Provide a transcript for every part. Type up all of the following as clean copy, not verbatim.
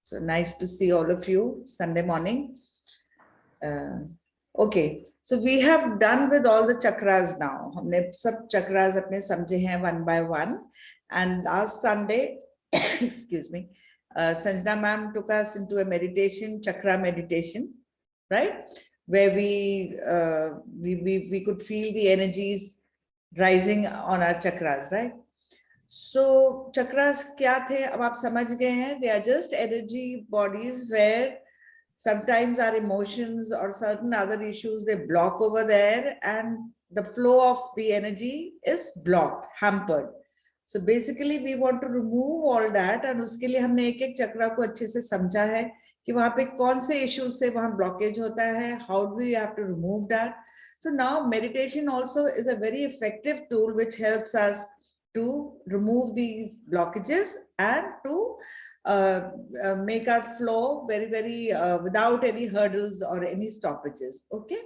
So nice to see all of you Sunday morning. Okay, so we have done with all the chakras now. हमने सब chakras अपने समझे हैं one by one. And last Sunday, excuse me, Sanjana ma'am took us into a meditation, chakra meditation, right? Where we could feel the energies rising on our chakras, right? So chakras क्या थे? अब आप समझ गए हैं. They are just energy bodies where sometimes our emotions or certain other issues, they block over there and the flow of the energy is blocked, hampered. So basically we want to remove all that and उसके लिए हमने एक एक चक्रा को अच्छे से समझा है कि वहाँ पे कौन से issues से वहाँ blockage होता है, how do we have to remove that. So now meditation also is a very effective tool which helps us to remove these blockages and to make our flow very without any hurdles or any stoppages. Okay,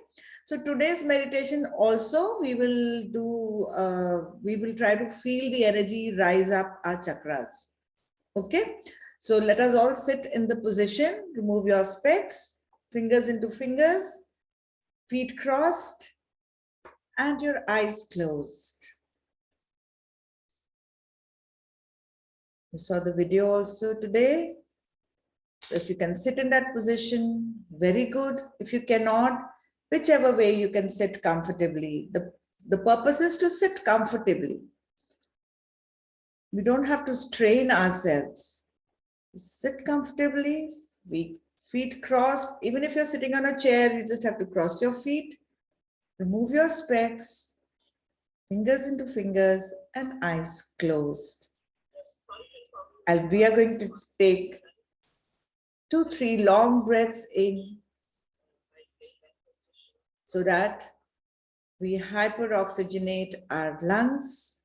so today's meditation also we will do we will try to feel the energy rise up our chakras. Okay, so let us all sit in the position. Remove your specs, fingers into fingers, feet crossed and your eyes closed. You saw the video also today. So if you can sit in that position, very good. If you cannot, whichever way you can sit comfortably. The purpose is to sit comfortably. We don't have to strain ourselves. Sit comfortably, feet crossed. Even if you're sitting on a chair, you just have to cross your feet, remove your specs, fingers into fingers, and eyes closed. And we are going to take 2-3 long breaths in so that we hyperoxygenate our lungs.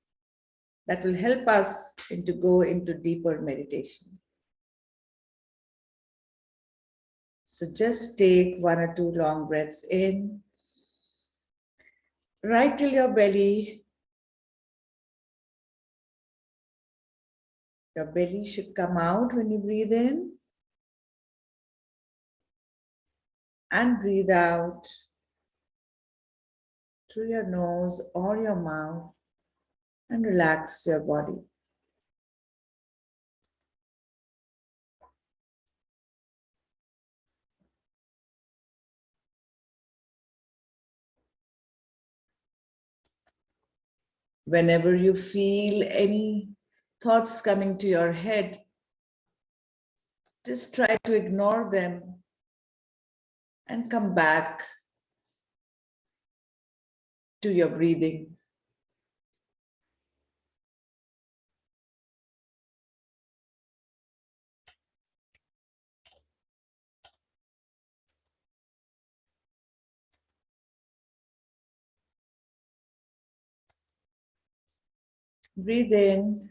That will help us to go into deeper meditation. So just take 1 or 2 long breaths in, right till your belly. Your belly should come out when you breathe in. And breathe out through your nose or your mouth and relax your body. Whenever you feel any thoughts coming to your head, just try to ignore them and come back to your breathing. Breathe in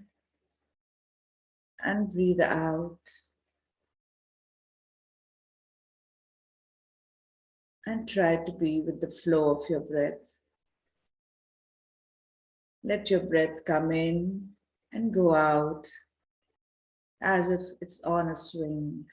and breathe out. And try to be with the flow of your breath. Let your breath come in and go out as if it's on a swing.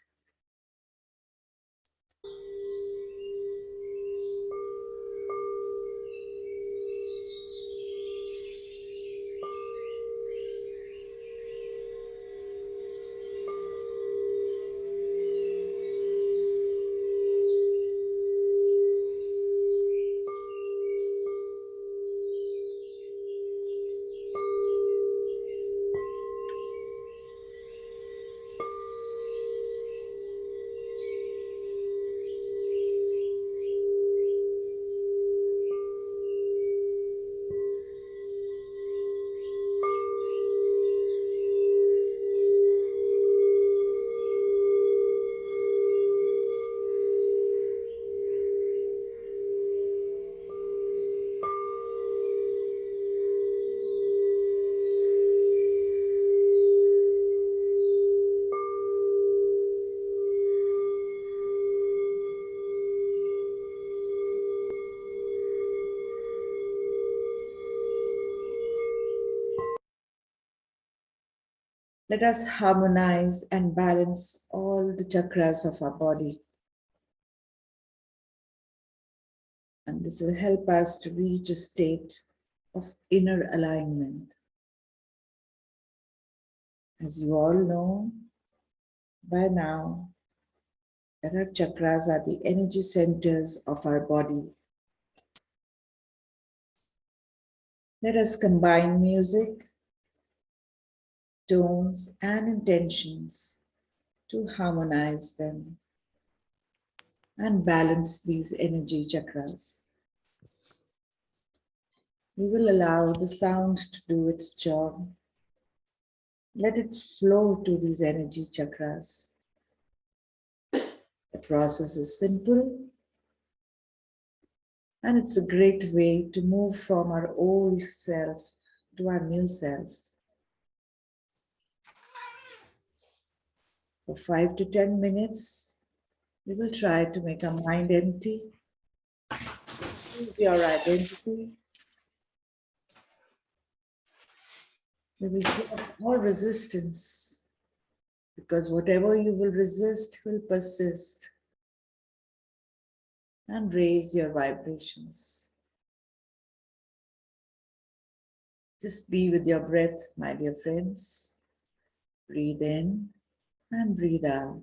Let us harmonize and balance all the chakras of our body. And this will help us to reach a state of inner alignment. As you all know by now, that our chakras are the energy centers of our body. Let us combine music, tones, and intentions to harmonize them and balance these energy chakras. We will allow the sound to do its job. Let it flow to these energy chakras. The process is simple, and it's a great way to move from our old self to our new self. For 5 to 10 minutes, we will try to make our mind empty. Choose your identity. We will drop all resistance, because whatever you will resist will persist, and raise your vibrations. Just be with your breath, my dear friends. Breathe in and breathe out.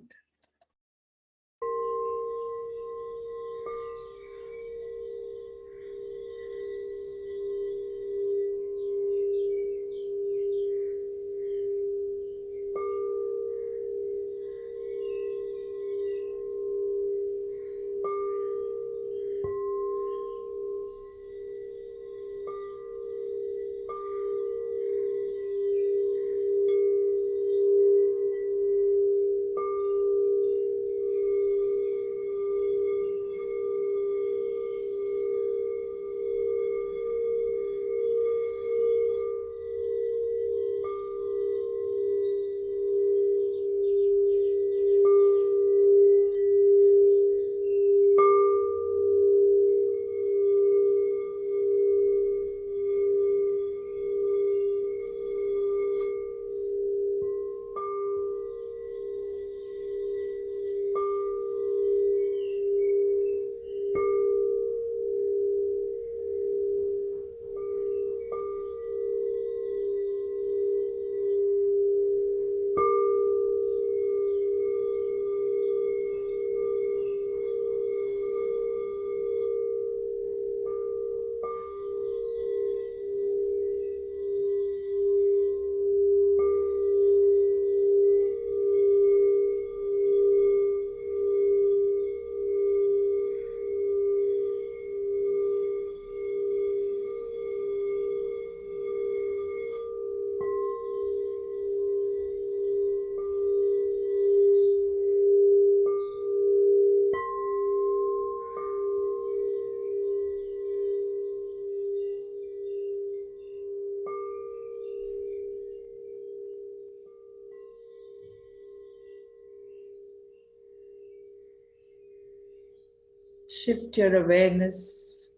Shift your awareness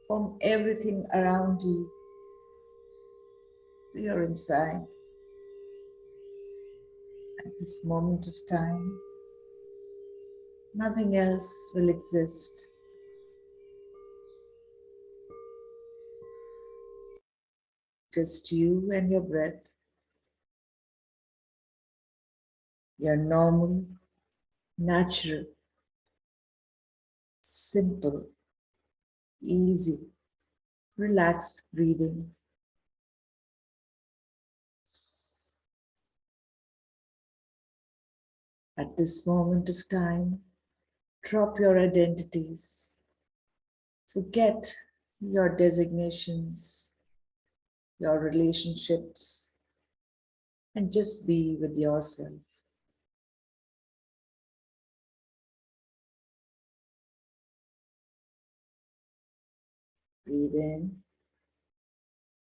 from everything around you to your inside. At this moment of time, nothing else will exist. Just you and your breath. Your normal, natural, simple, easy, relaxed breathing. At this moment of time, drop your identities. Forget your designations, your relationships, and just be with yourself. Breathe in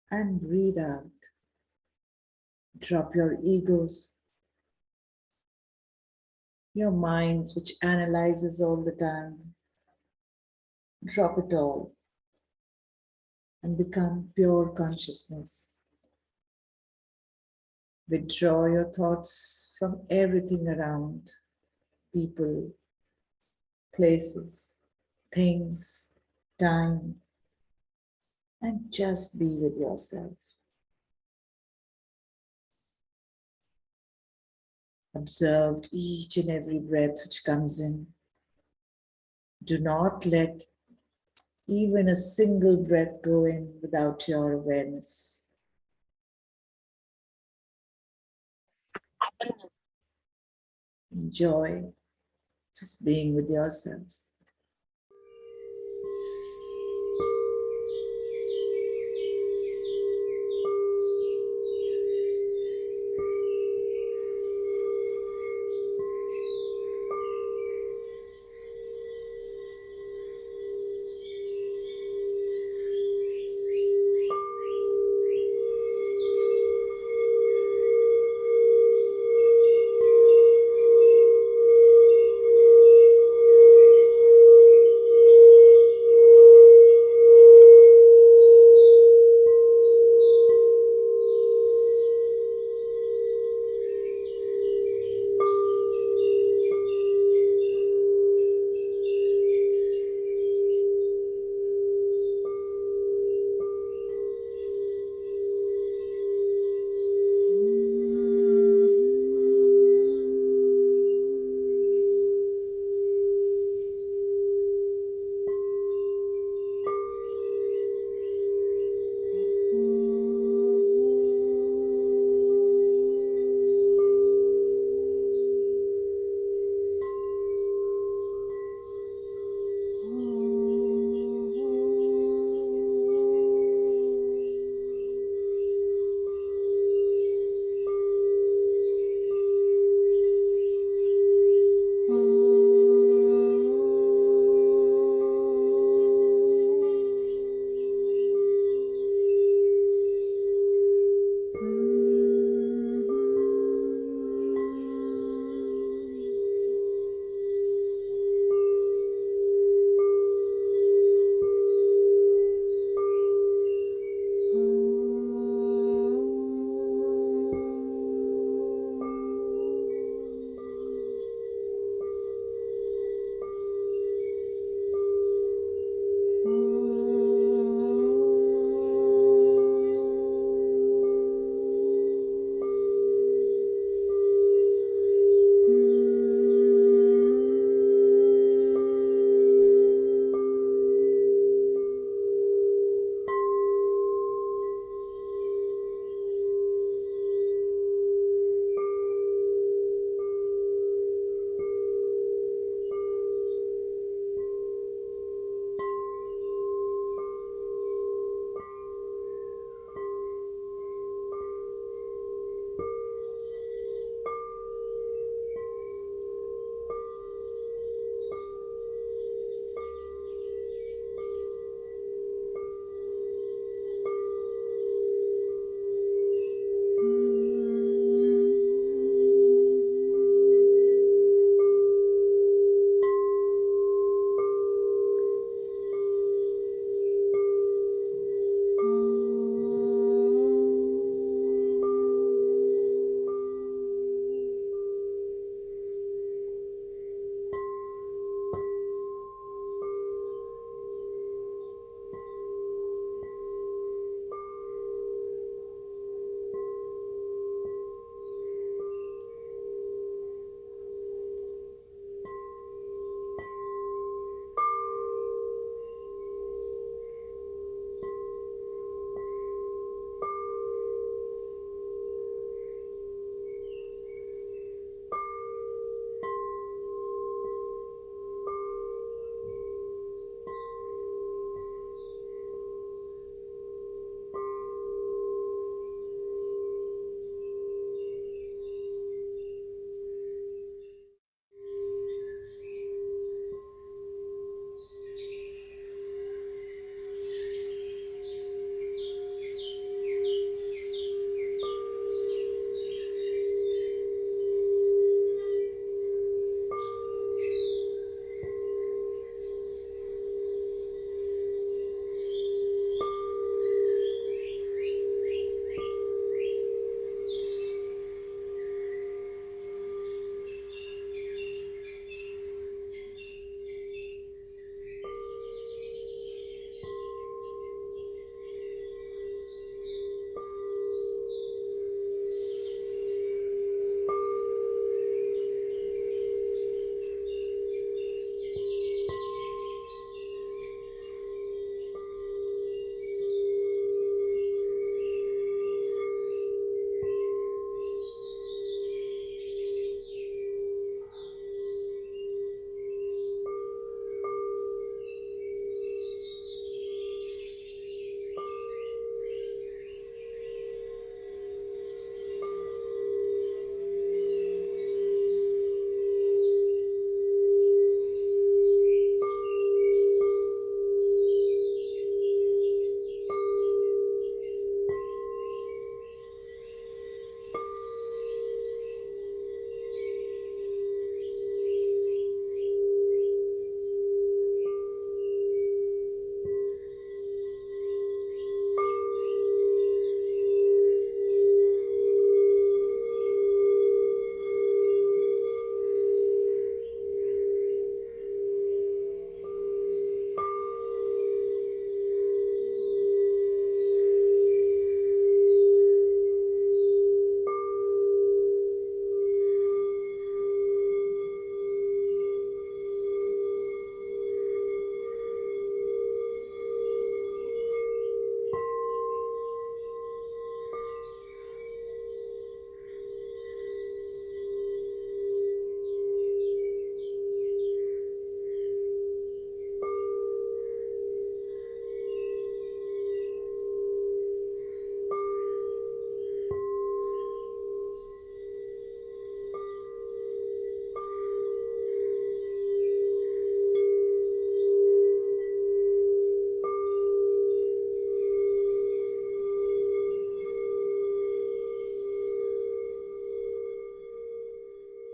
and breathe out. Drop your egos, your minds which analyzes all the time. Drop it all and become pure consciousness. Withdraw your thoughts from everything around, people, places, things, time, and just be with yourself. Observe each and every breath which comes in. Do not let even a single breath go in without your awareness. Enjoy just being with yourself.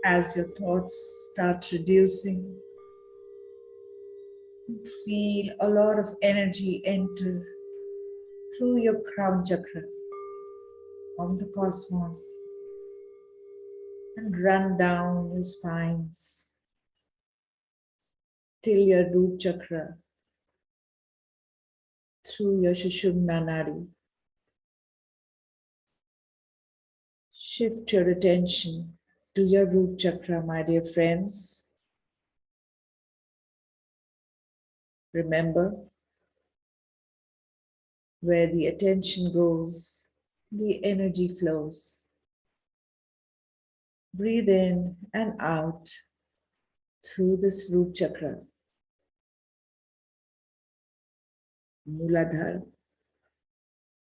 As your thoughts start reducing, feel a lot of energy enter through your crown chakra from the cosmos and run down your spines till your root chakra, through your Sushumna Nadi. Shift your attention to your root chakra, my dear friends. Remember, where the attention goes, the energy flows. Breathe in and out through this root chakra, Muladhara,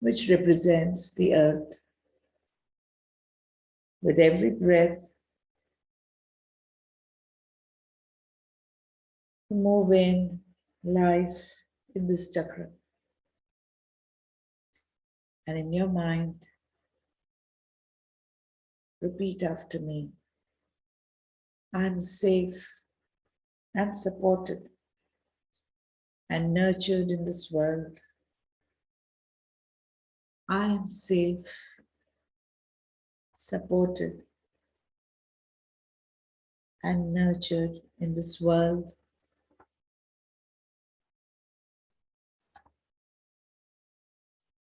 which represents the earth. With every breath, move in life in this chakra. And in your mind, repeat after me. I'm safe and supported and nurtured in this world. I am safe, supported and nurtured in this world.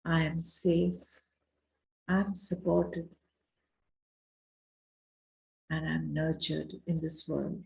I am safe, I'm supported and I'm nurtured in this world.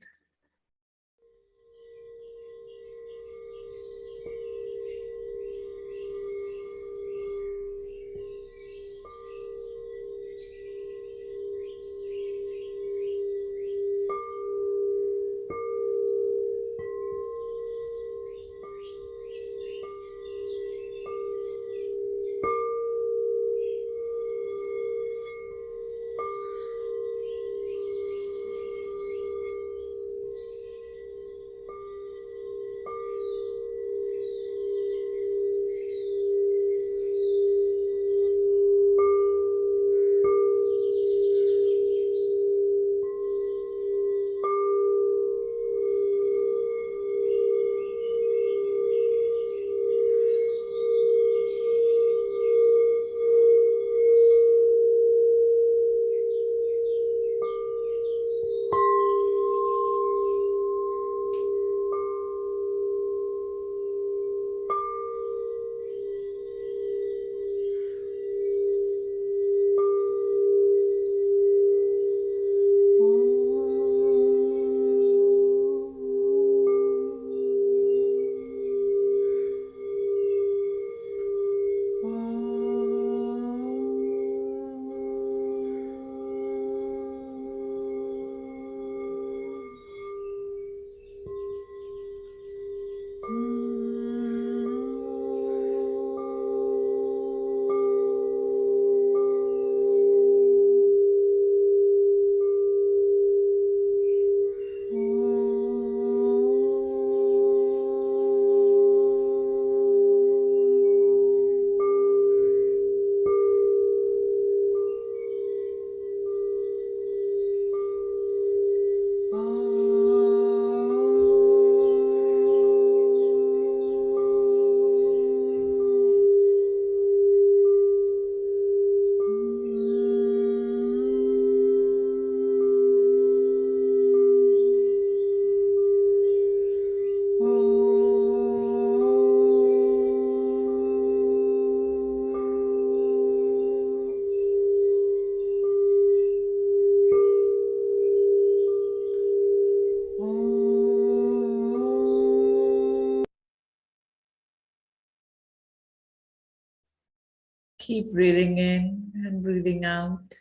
Keep breathing in and breathing out,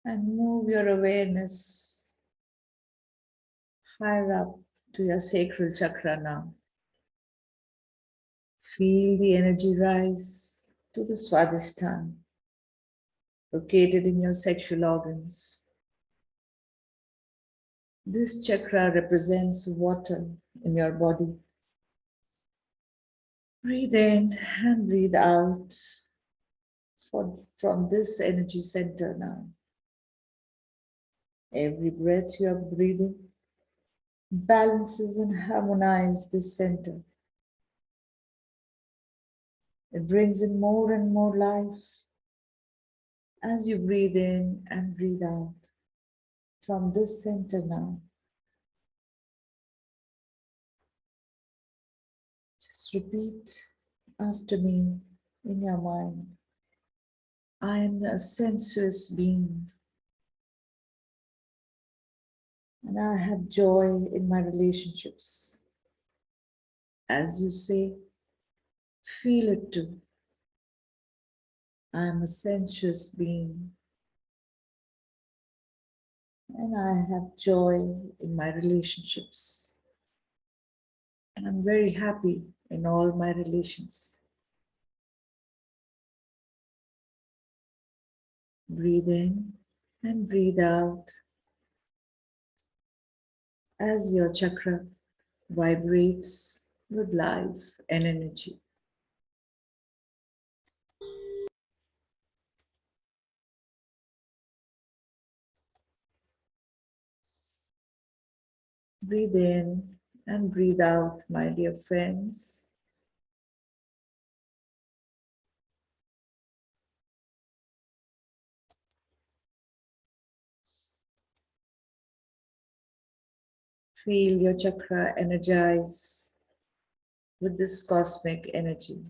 and move your awareness higher up to your sacral chakra now. Feel the energy rise to the Swadhisthana, located in your sexual organs. This chakra represents water in your body. Breathe in and breathe out from this energy center now. Every breath you are breathing balances and harmonizes this center. It brings in more and more life as you breathe in and breathe out from this center now. Just repeat after me in your mind. I am a sensuous being and I have joy in my relationships. As you say, feel it too. I am a sensuous being and I have joy in my relationships. I'm very happy in all my relations. Breathe in and breathe out as your chakra vibrates with life and energy. Breathe in and breathe out, my dear friends. Feel your chakra energize with this cosmic energy.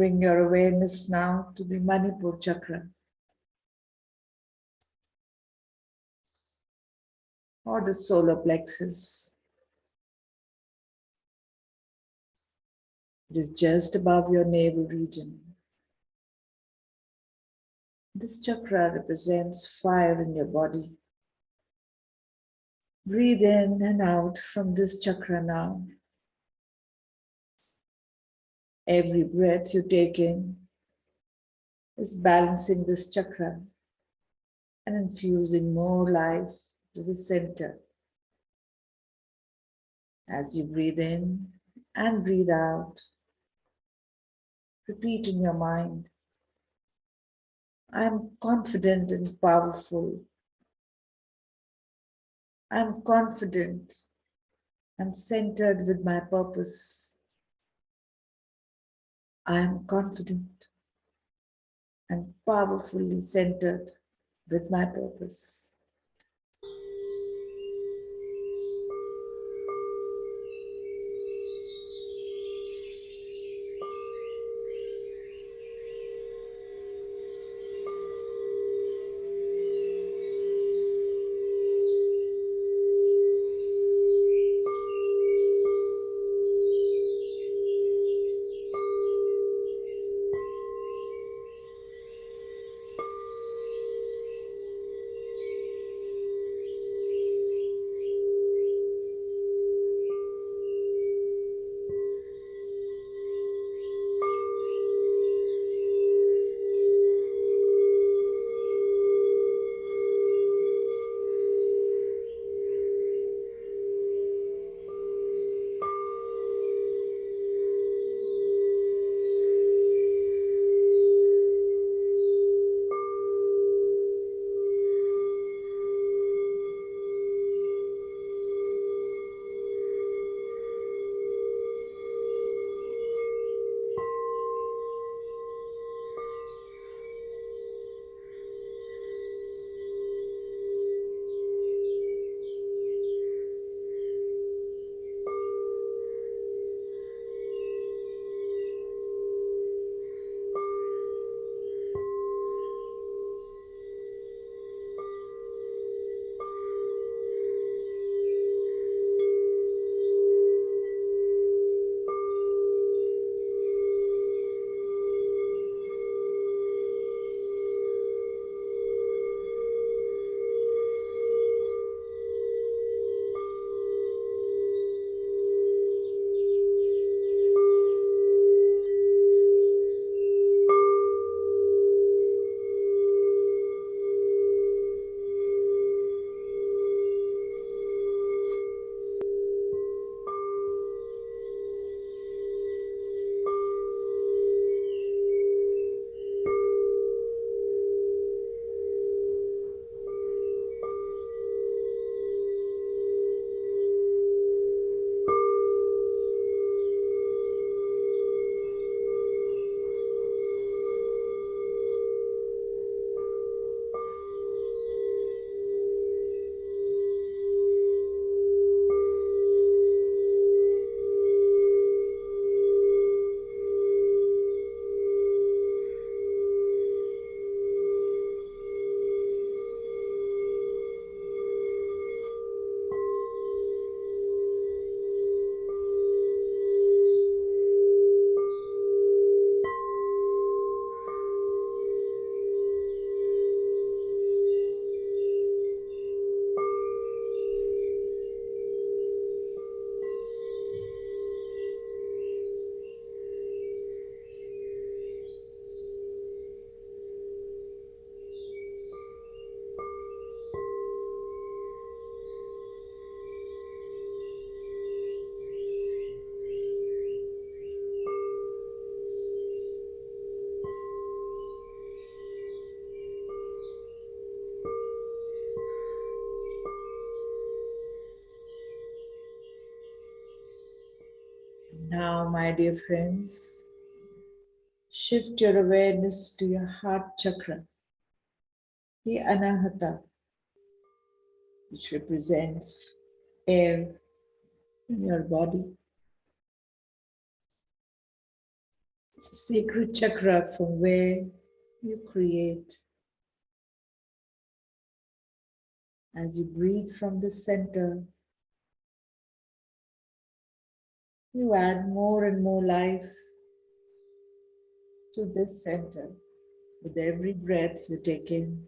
Bring your awareness now to the Manipur Chakra or the solar plexus. It is just above your navel region. This chakra represents fire in your body. Breathe in and out from this chakra now. Every breath you take in is balancing this chakra and infusing more life to the center. As you breathe in and breathe out, repeat in your mind, I am confident and powerful. I am confident and centered with my purpose. I am confident and powerfully centered with my purpose. Now, my dear friends, shift your awareness to your heart chakra, the Anahata, which represents air in your body. It's a sacred chakra from where you create. As you breathe from the center, you add more and more life to this center. With every breath you take in,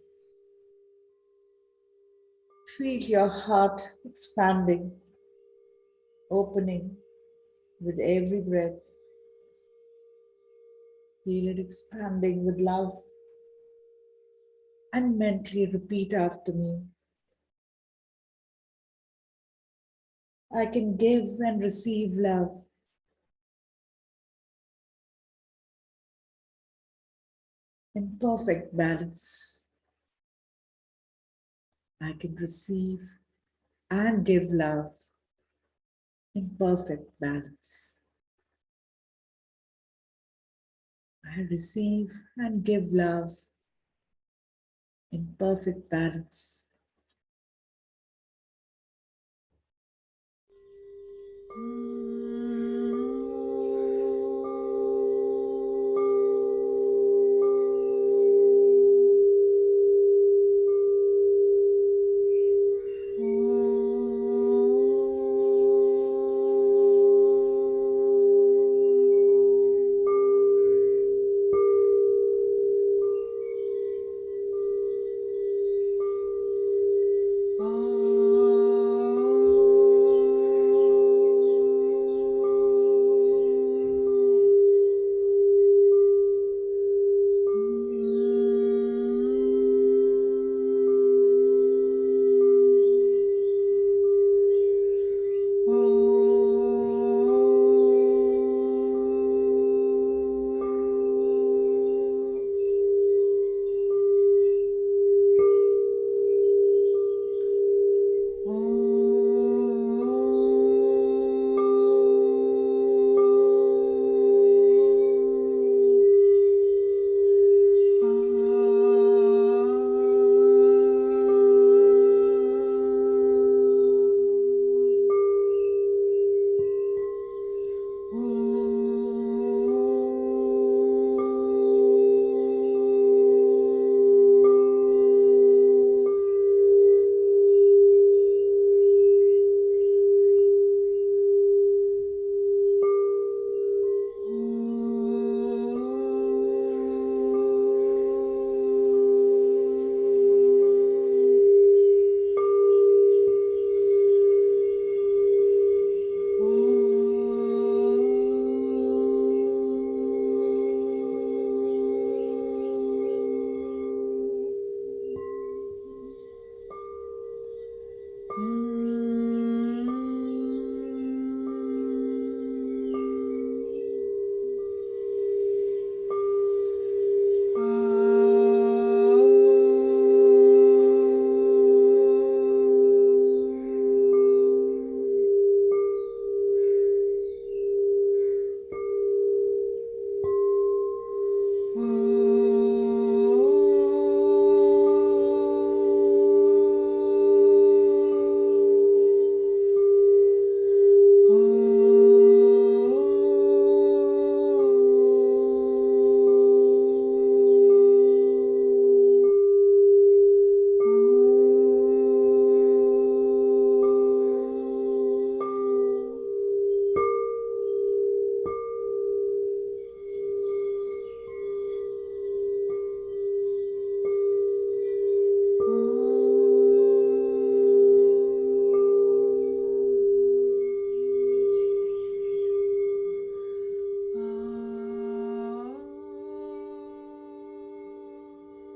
feel your heart expanding, opening with every breath. Feel it expanding with love. And mentally repeat after me. I can give and receive love. In perfect balance. I can receive and give love in perfect balance. I receive and give love in perfect balance.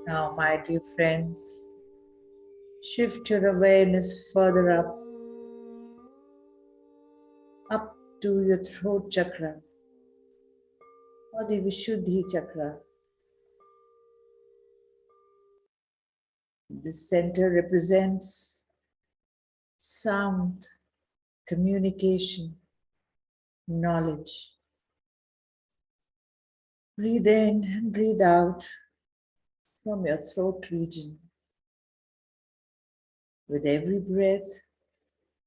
Now, my dear friends, shift your awareness further up to your throat chakra or the Vishuddhi chakra. This center represents sound, communication, knowledge. Breathe in and breathe out from your throat region. With every breath,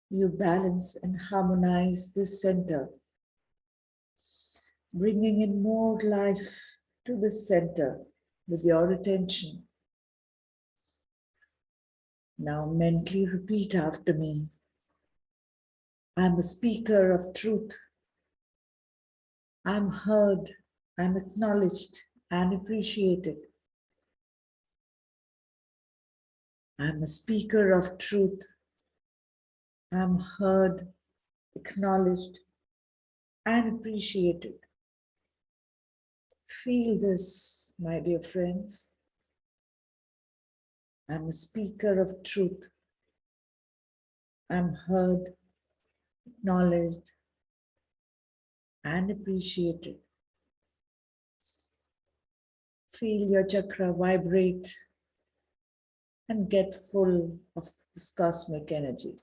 you balance and harmonize this center, bringing in more life to the center with your attention. Now mentally repeat after me. I'm a speaker of truth. I'm heard, I'm acknowledged and appreciated. I'm a speaker of truth. I'm heard, acknowledged and appreciated. Feel this, my dear friends. I'm a speaker of truth. I'm heard, acknowledged and appreciated. Feel your chakra vibrate and get full of this cosmic energy.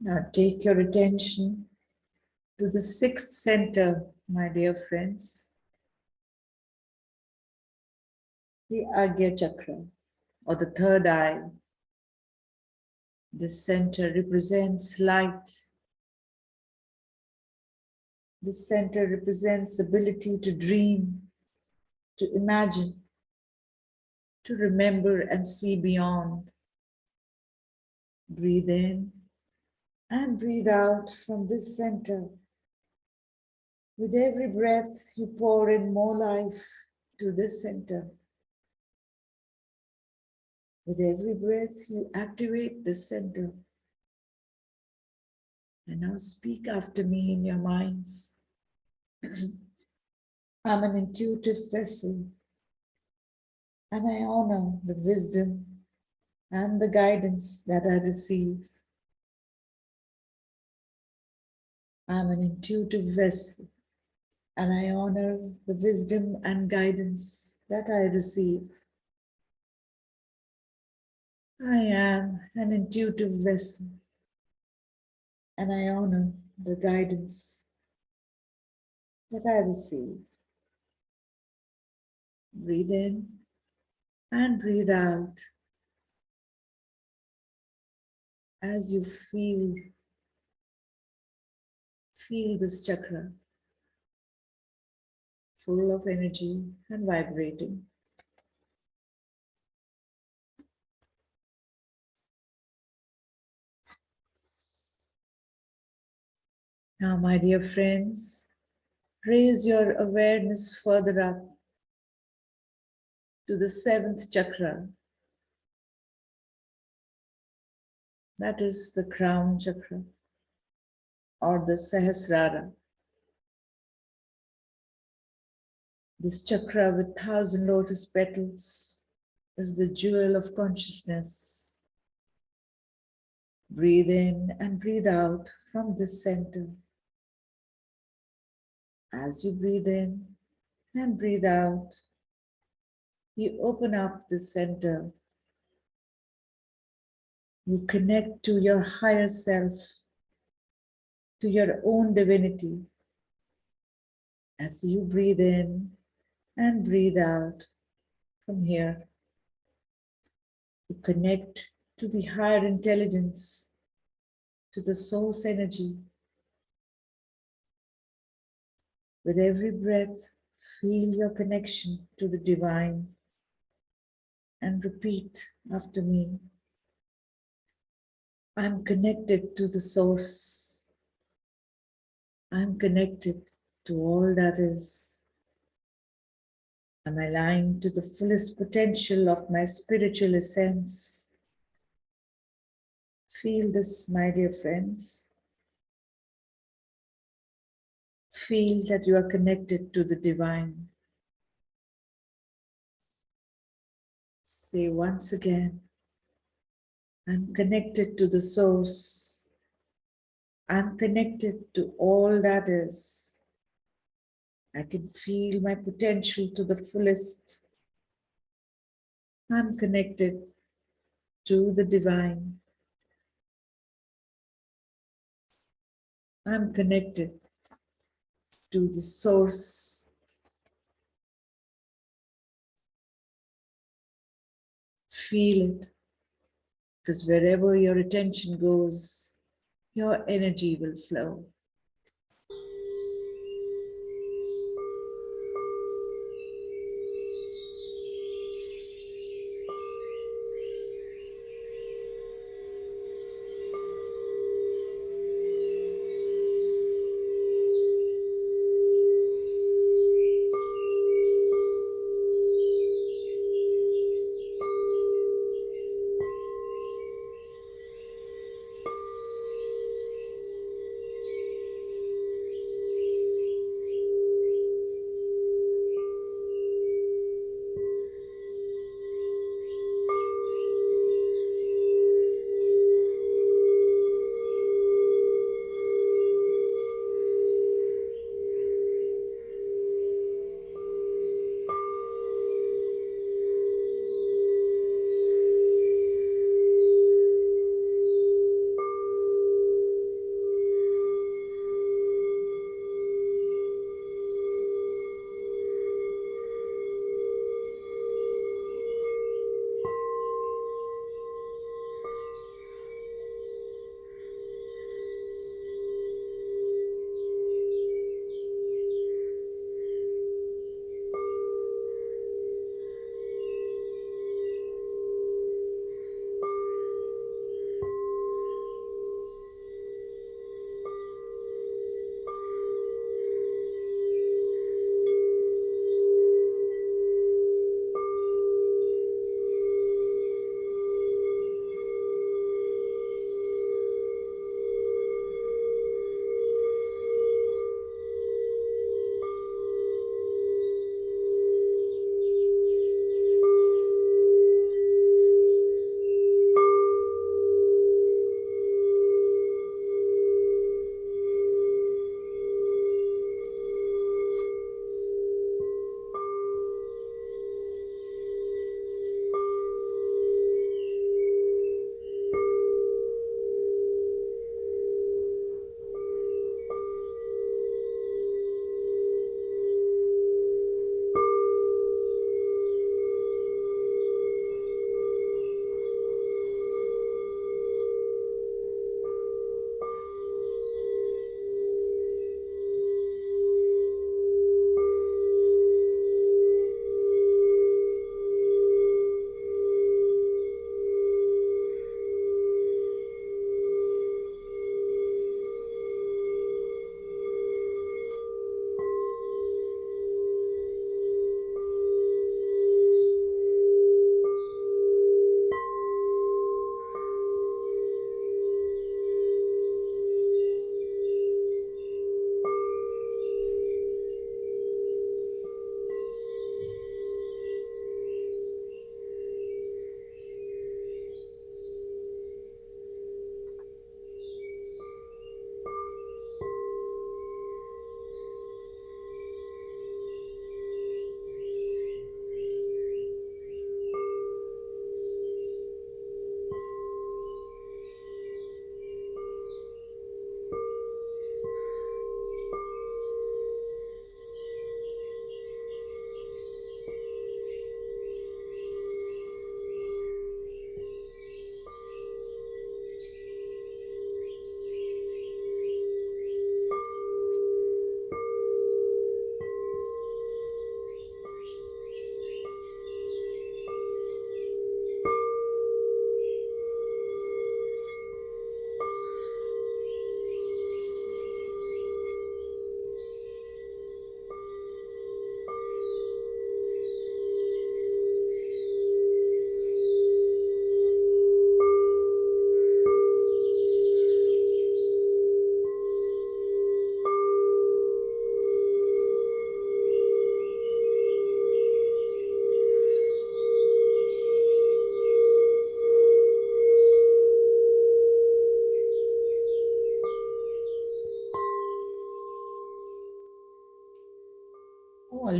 Now take your attention to the sixth center, my dear friends, the Agya Chakra, or the third eye. This center represents light. This center represents the ability to dream, to imagine, to remember and see beyond. Breathe in and breathe out from this center. With every breath, you pour in more life to this center. With every breath, you activate this center. And now speak after me in your minds. I'm an intuitive vessel, and I honor the wisdom and the guidance that I receive. I'm an intuitive vessel, and I honor the wisdom and guidance that I receive. I am an intuitive vessel, and I honor the guidance that I receive. Breathe in and breathe out as you feel this chakra full of energy and vibrating. Now, my dear friends, raise your awareness further up to the seventh chakra. That is the Crown Chakra or the Sahasrara. This chakra with 1,000 lotus petals is the jewel of consciousness. Breathe in and breathe out from this center. As you breathe in and breathe out, you open up the center. You connect to your higher self, to your own divinity. As you breathe in and breathe out from here, you connect to the higher intelligence, to the source energy. With every breath, feel your connection to the divine and repeat after me. I'm connected to the source. I'm connected to all that is. I'm aligned to the fullest potential of my spiritual essence. Feel this, my dear friends. Feel that you are connected to the divine. Say once again, I'm connected to the source. I'm connected to all that is. I can feel my potential to the fullest. I'm connected to the divine. I'm connected to the source. Feel it, because wherever your attention goes, your energy will flow.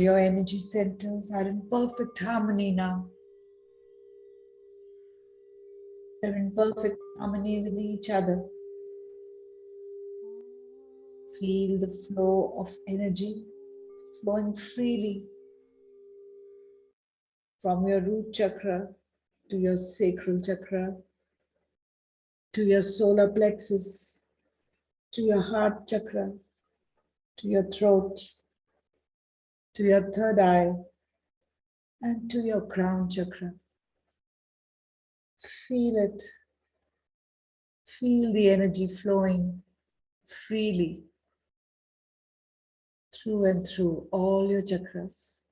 your energy centers are in perfect harmony now. They're in perfect harmony with each other. Feel the flow of energy flowing freely from your root chakra to your sacral chakra, to your solar plexus, to your heart chakra, to your throat, to your third eye, and to your crown chakra. Feel it. Feel the energy flowing freely through and through all your chakras.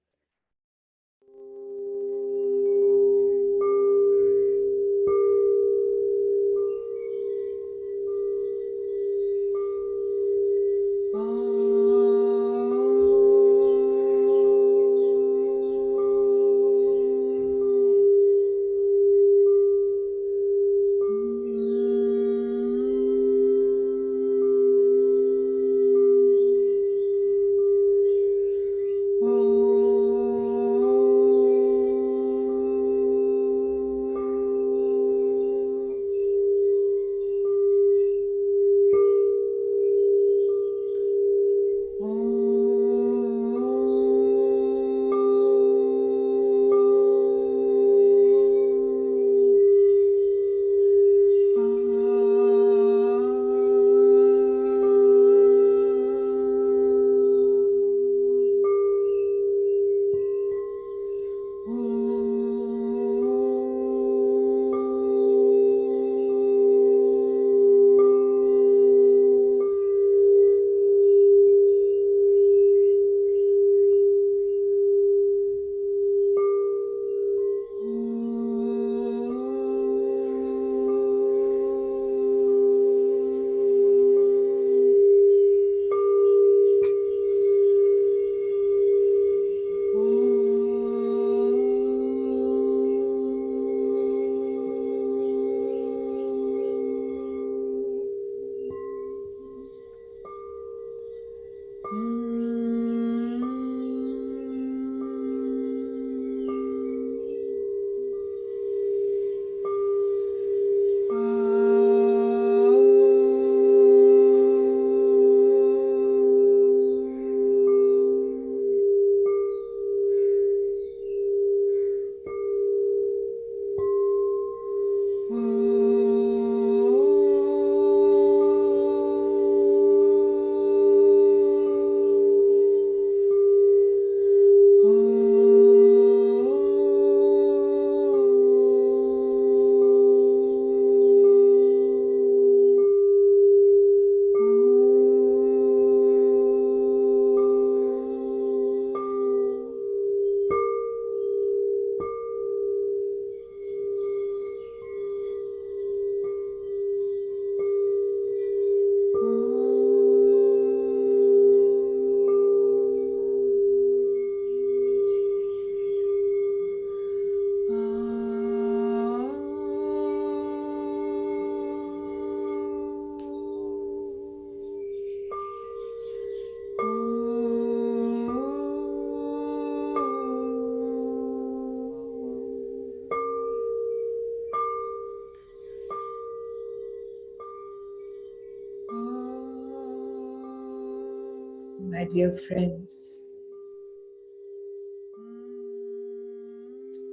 My dear friends,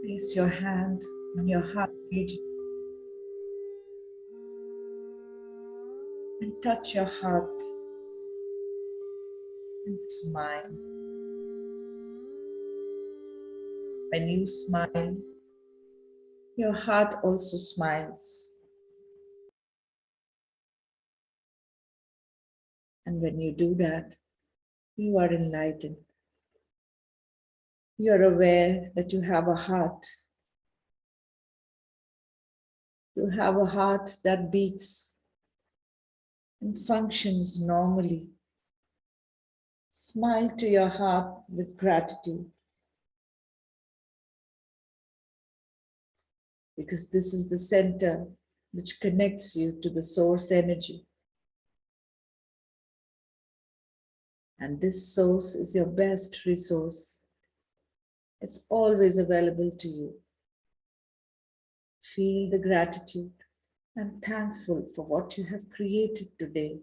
place your hand on your heart region and touch your heart and smile. When you smile, your heart also smiles. And when you do that, you are enlightened. You are aware that you have a heart. You have a heart that beats and functions normally. Smile to your heart with gratitude, because this is the center which connects you to the source energy. And this source is your best resource. It's always available to you. Feel the gratitude and thankful for what you have created today.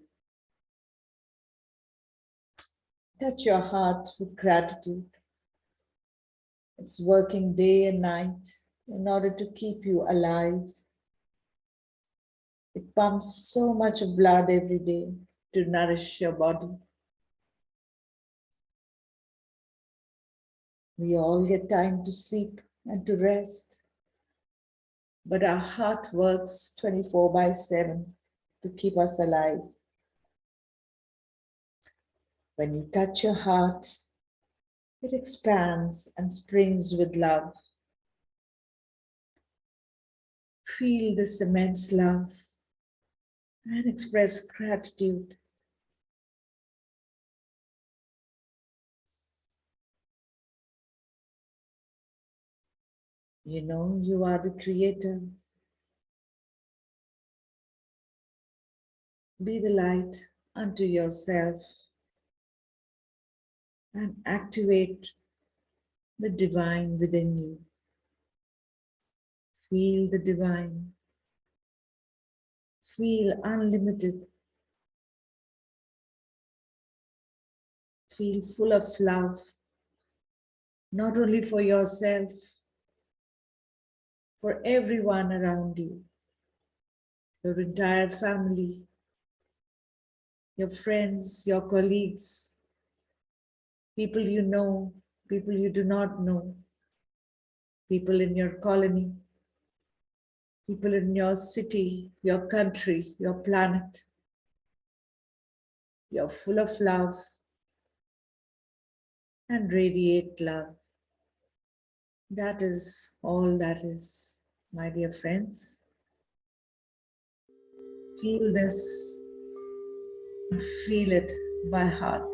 Touch your heart with gratitude. It's working day and night in order to keep you alive. It pumps so much of blood every day to nourish your body. We all get time to sleep and to rest, but our heart works 24/7 to keep us alive. When you touch your heart, it expands and springs with love. Feel this immense love and express gratitude. You know you are the creator. Be the light unto yourself and activate the divine within you. Feel the divine. Feel unlimited. Feel full of love, not only for yourself, for everyone around you, your entire family, your friends, your colleagues, people you know, people you do not know, people in your colony, people in your city, your country, your planet. You're full of love and radiate love. That is all that is, my dear friends. Feel this, feel it by heart.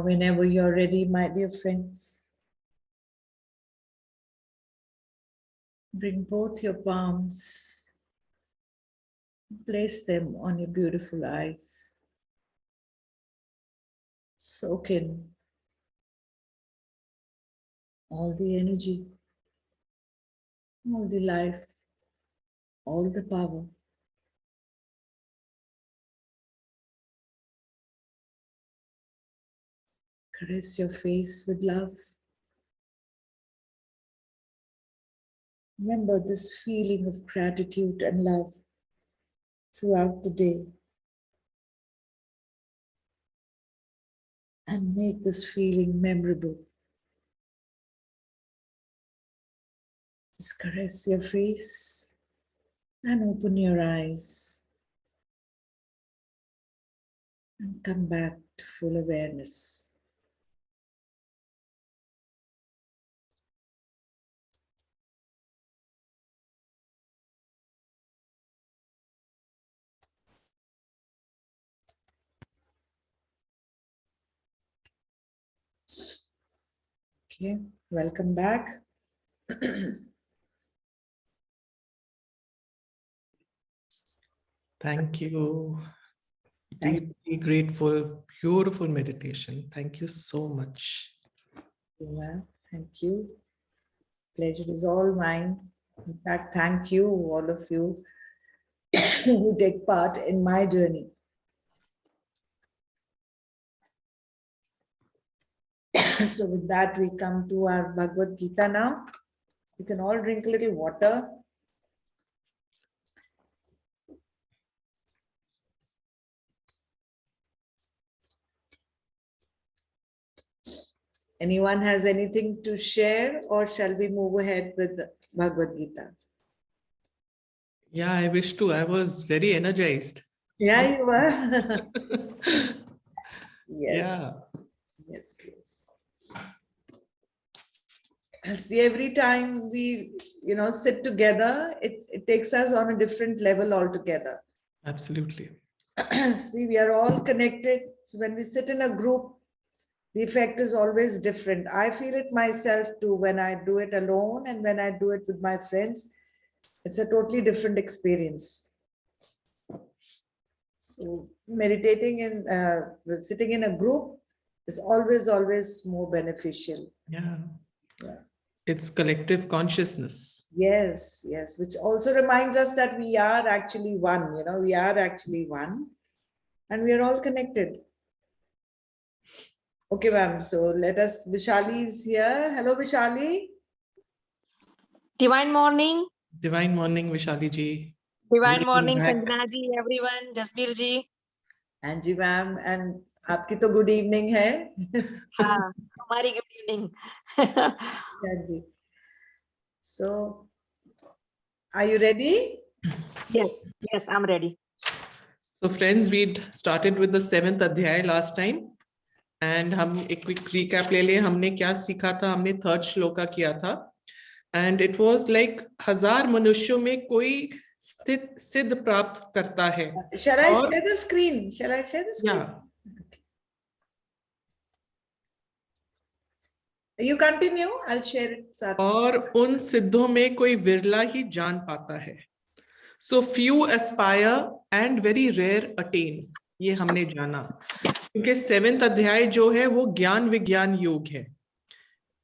Now, whenever you're ready, my dear friends, bring both your palms, place them on your beautiful eyes. Soak in all the energy, all the life, all the power. Caress your face with love. Remember this feeling of gratitude and love throughout the day. And make this feeling memorable. Just caress your face and open your eyes. And come back to full awareness. Okay, welcome back. Thank you. Deeply grateful, beautiful meditation. Thank you so much. Thank you. Pleasure is all mine. In fact, thank you, all of you who take part in my journey. So with that, we come to our Bhagavad Gita now. You can all drink a little water. Anyone has anything to share, or shall we move ahead with Bhagavad Gita? Yeah, I wish to. I was very energized. Yeah, you were. Yes. Yeah. Yes, yes. See, every time we, sit together, it takes us on a different level altogether. Absolutely. See, we are all connected. So when we sit in a group, the effect is always different. I feel it myself too when I do it alone and when I do it with my friends. It's a totally different experience. So meditating and sitting in a group is always more beneficial. Yeah. Yeah. It's collective consciousness. Yes, yes, which also reminds us that we are actually one, we are actually one and we are all connected. Okay, ma'am. So let us, Vishali is here. Hello, Vishali. Divine morning. Divine morning, Vishali ji. Divine morning, Sanjana ji, everyone, Jasbir ji. Anji ma'am, and आपकी तो good evening है. हाँ, हमारी good evening. Anji. So, are you ready? Yes, I'm ready. So friends, we'd started with the 7th adhyay last time. And हम एक quick recap ले ले. हमने क्या सीखा था? हमने 3rd श्लोका किया था. And it was like 1000 मनुष्यों में कोई सिद्ध प्राप्त करता है. Shall I share the screen? Shall I share the screen? Yeah. You continue. I'll share it. और उन सिद्धों में कोई विरला ही जान पाता है. So few aspire and very rare attain. ये हमने जाना. क्योंकि 7th अध्याय जो है वो ज्ञान विज्ञान योग है.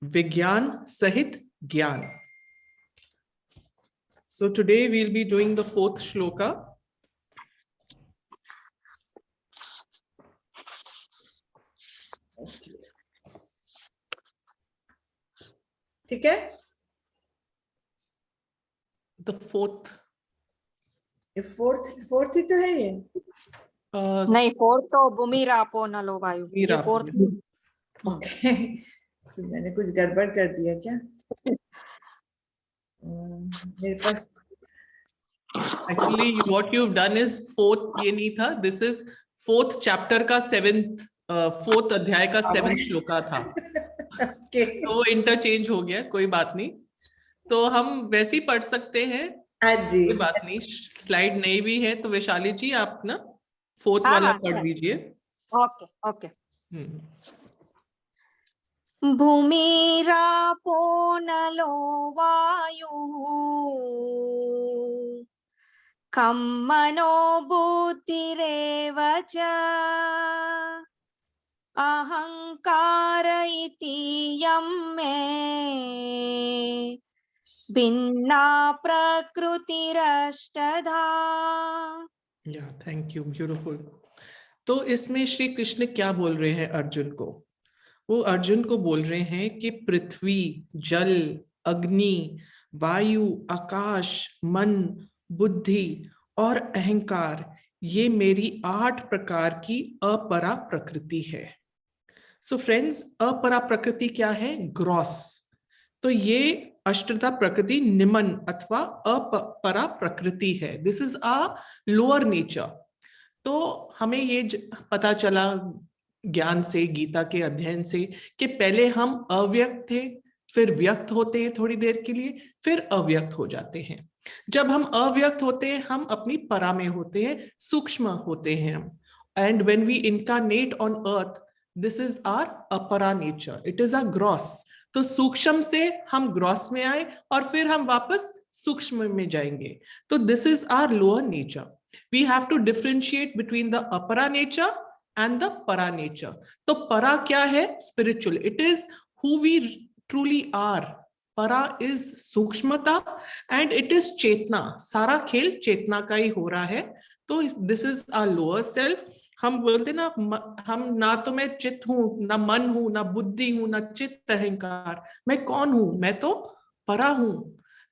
विज्ञान सहित ज्ञान. So today we'll be doing the 4th shloka. ठीक है? The 4th. फोर्थ ही तो है ये. नहीं, फोर्थ तो भूमि रापो नलो वायु. ये फोर्थ. ओके. मैंने कुछ गड़बड़ कर दिया क्या? मेरे पास Actually, what you've done is 4th ये नहीं था. This is 4th chapter का 4th अध्याय का 7th श्लोका था. तो इंटरचेंज हो गया, कोई बात नहीं. तो हम वैसे ही पढ़ सकते हैं. कोई बात नहीं. स्लाइड नहीं भी है तो वैशाली जी आप ना 4th वाला पढ़ दीजिए. ओके. भूमिरापो नलो वायुः खं मनो बुद्धिरेव च अहंकार इति यं मे भिन्ना प्रकृतिरष्टधा। या थैंक यू, ब्यूटीफुल। तो इसमें श्री कृष्ण क्या बोल रहे हैं अर्जुन को? वो अर्जुन को बोल रहे हैं कि पृथ्वी, जल, अग्नि, वायु, आकाश, मन, बुद्धि और अहंकार, ये मेरी 8 प्रकार की अपरा प्रकृति है। सो फ्रेंड्स, अपरा प्रकृति क्या है? ग्रॉस। तो ये अष्टधा प्रकृति निमन अथवा अपरा प्रकृति है। This is a lower nature. तो हमें ये पता चला ज्ञान से, गीता के अध्ययन से, कि पहले हम अव्यक्त थे, फिर व्यक्त होते हैं थोड़ी देर के लिए, फिर अव्यक्त हो जाते हैं। जब हम अव्यक्त होते हैं, हम अपनी परा में होते हैं, सूक्ष्म होते हैं हम। And when we incarnate on earth, this is our अपरा nature, it is a gross. तो सूक्ष्म से हम ग्रॉस में आए और फिर हम वापस सूक्ष्म में जाएंगे। तो this is our lower nature. We have to differentiate between the apara nature and the para nature. तो para क्या है? Spiritual. It is who we truly are. Para is सूक्ष्मता and it is चेतना. सारा खेल चेतना का ही हो रहा है। तो this is our lower self. हम बोलते ना, हम ना तो मैं चित्त हूं, ना मन हूं, ना बुद्धि हूं, ना चित्त अहंकार। मैं कौन हूं? मैं तो परा हूं।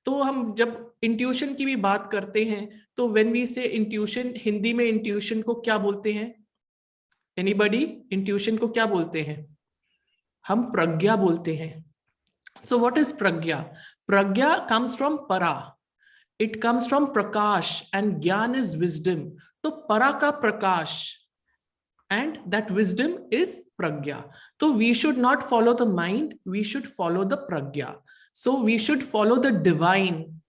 तो हम जब इंट्यूशन की भी बात करते हैं, तो व्हेन वी से इंट्यूशन, हिंदी में इंट्यूशन को क्या बोलते हैं? एनीबॉडी? इंट्यूशन को क्या बोलते हैं? हम प्रज्ञा बोलते हैं। सो व्हाट इज प्रज्ञा? प्रज्ञा कम्स फ्रॉम परा, इट कम्स फ्रॉम प्रकाश, एंड ज्ञान इज विजडम। तो परा का प्रकाश and that wisdom is pragya. So we should not follow the mind, we should follow the pragya. So we should follow the divine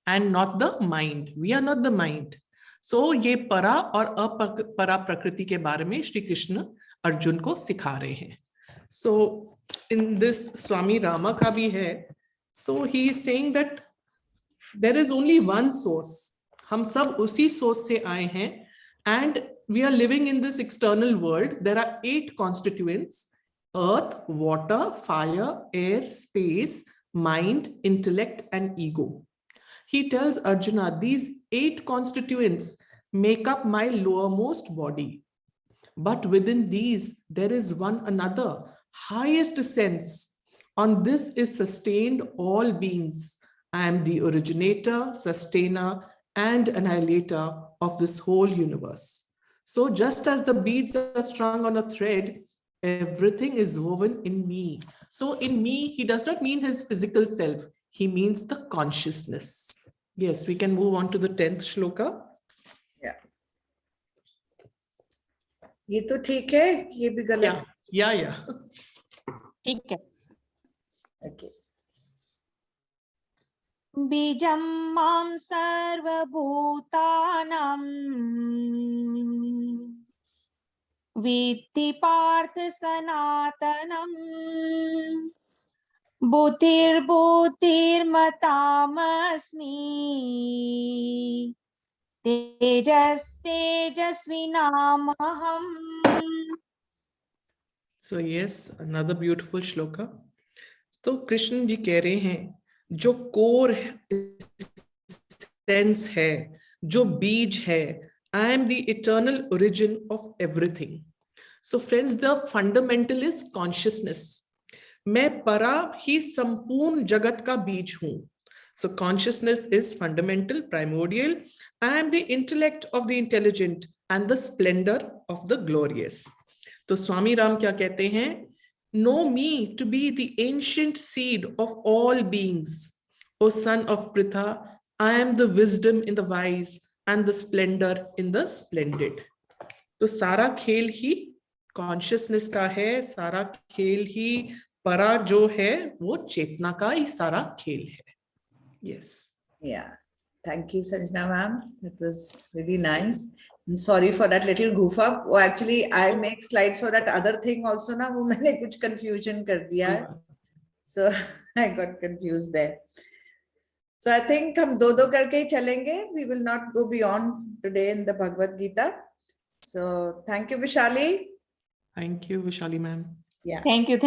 and not the mind. We are not the mind. So ये परा और अपरा प्रकृति के बारे में श्री कृष्ण अर्जुन को सिखा रहे हैं। So in this स्वामी रामा का भी है। So he is saying that there is only one source. हम सब उसी source से आए हैं, and we are living in this external world. There are 8 constituents: earth, water, fire, air, space, mind, intellect, and ego. He tells Arjuna, these 8 constituents make up my lowermost body. But within these, there is one another, highest sense. On this is sustained all beings. I am the originator, sustainer, and annihilator of this whole universe. So just as the beads are strung on a thread, everything is woven in me. So in me, he does not mean his physical self. He means the consciousness. Yes, we can move on to the 10th shloka. Yeah. ये तो ठीक है, ये भी गलत? Yeah. ठीक है। Okay. बीजं मां सर्वभूतानां विद्धि Partha सनातनम् बुद्धिर्बुद्धिर्मतामस्मि तेजस्तेजस्विनामहम्। So yes, another beautiful shloka. तो कृष्ण जी कह रहे हैं, जो कोर सेंस है, जो बीज है, I am the eternal origin of everything. So friends, the fundamental is consciousness. मैं परा ही संपूर्ण जगत का बीज हूं. So consciousness is fundamental, primordial. I am the intellect of the intelligent and the splendor of the glorious. तो स्वामी राम क्या कहते हैं? Know me to be the ancient seed of all beings. O son of Pritha, I am the wisdom in the wise and the splendor in the splendid. तो सारा खेल ही consciousness का है, सारा खेल ही परा जो है वो चेतना का ही सारा खेल है. Yes. Yeah. Thank you, Sanjana ma'am. That was really nice. Sorry for that little goof up. वो actually I make slides for that other thing also ना, वो मैंने कुछ confusion कर दिया है. So I got confused there. So I think हम दो करके ही चलेंगे. We will not go beyond today in the Bhagavad Gita. So thank you, Vishali. Thank you, Vishali ma'am. Yeah. Thank you.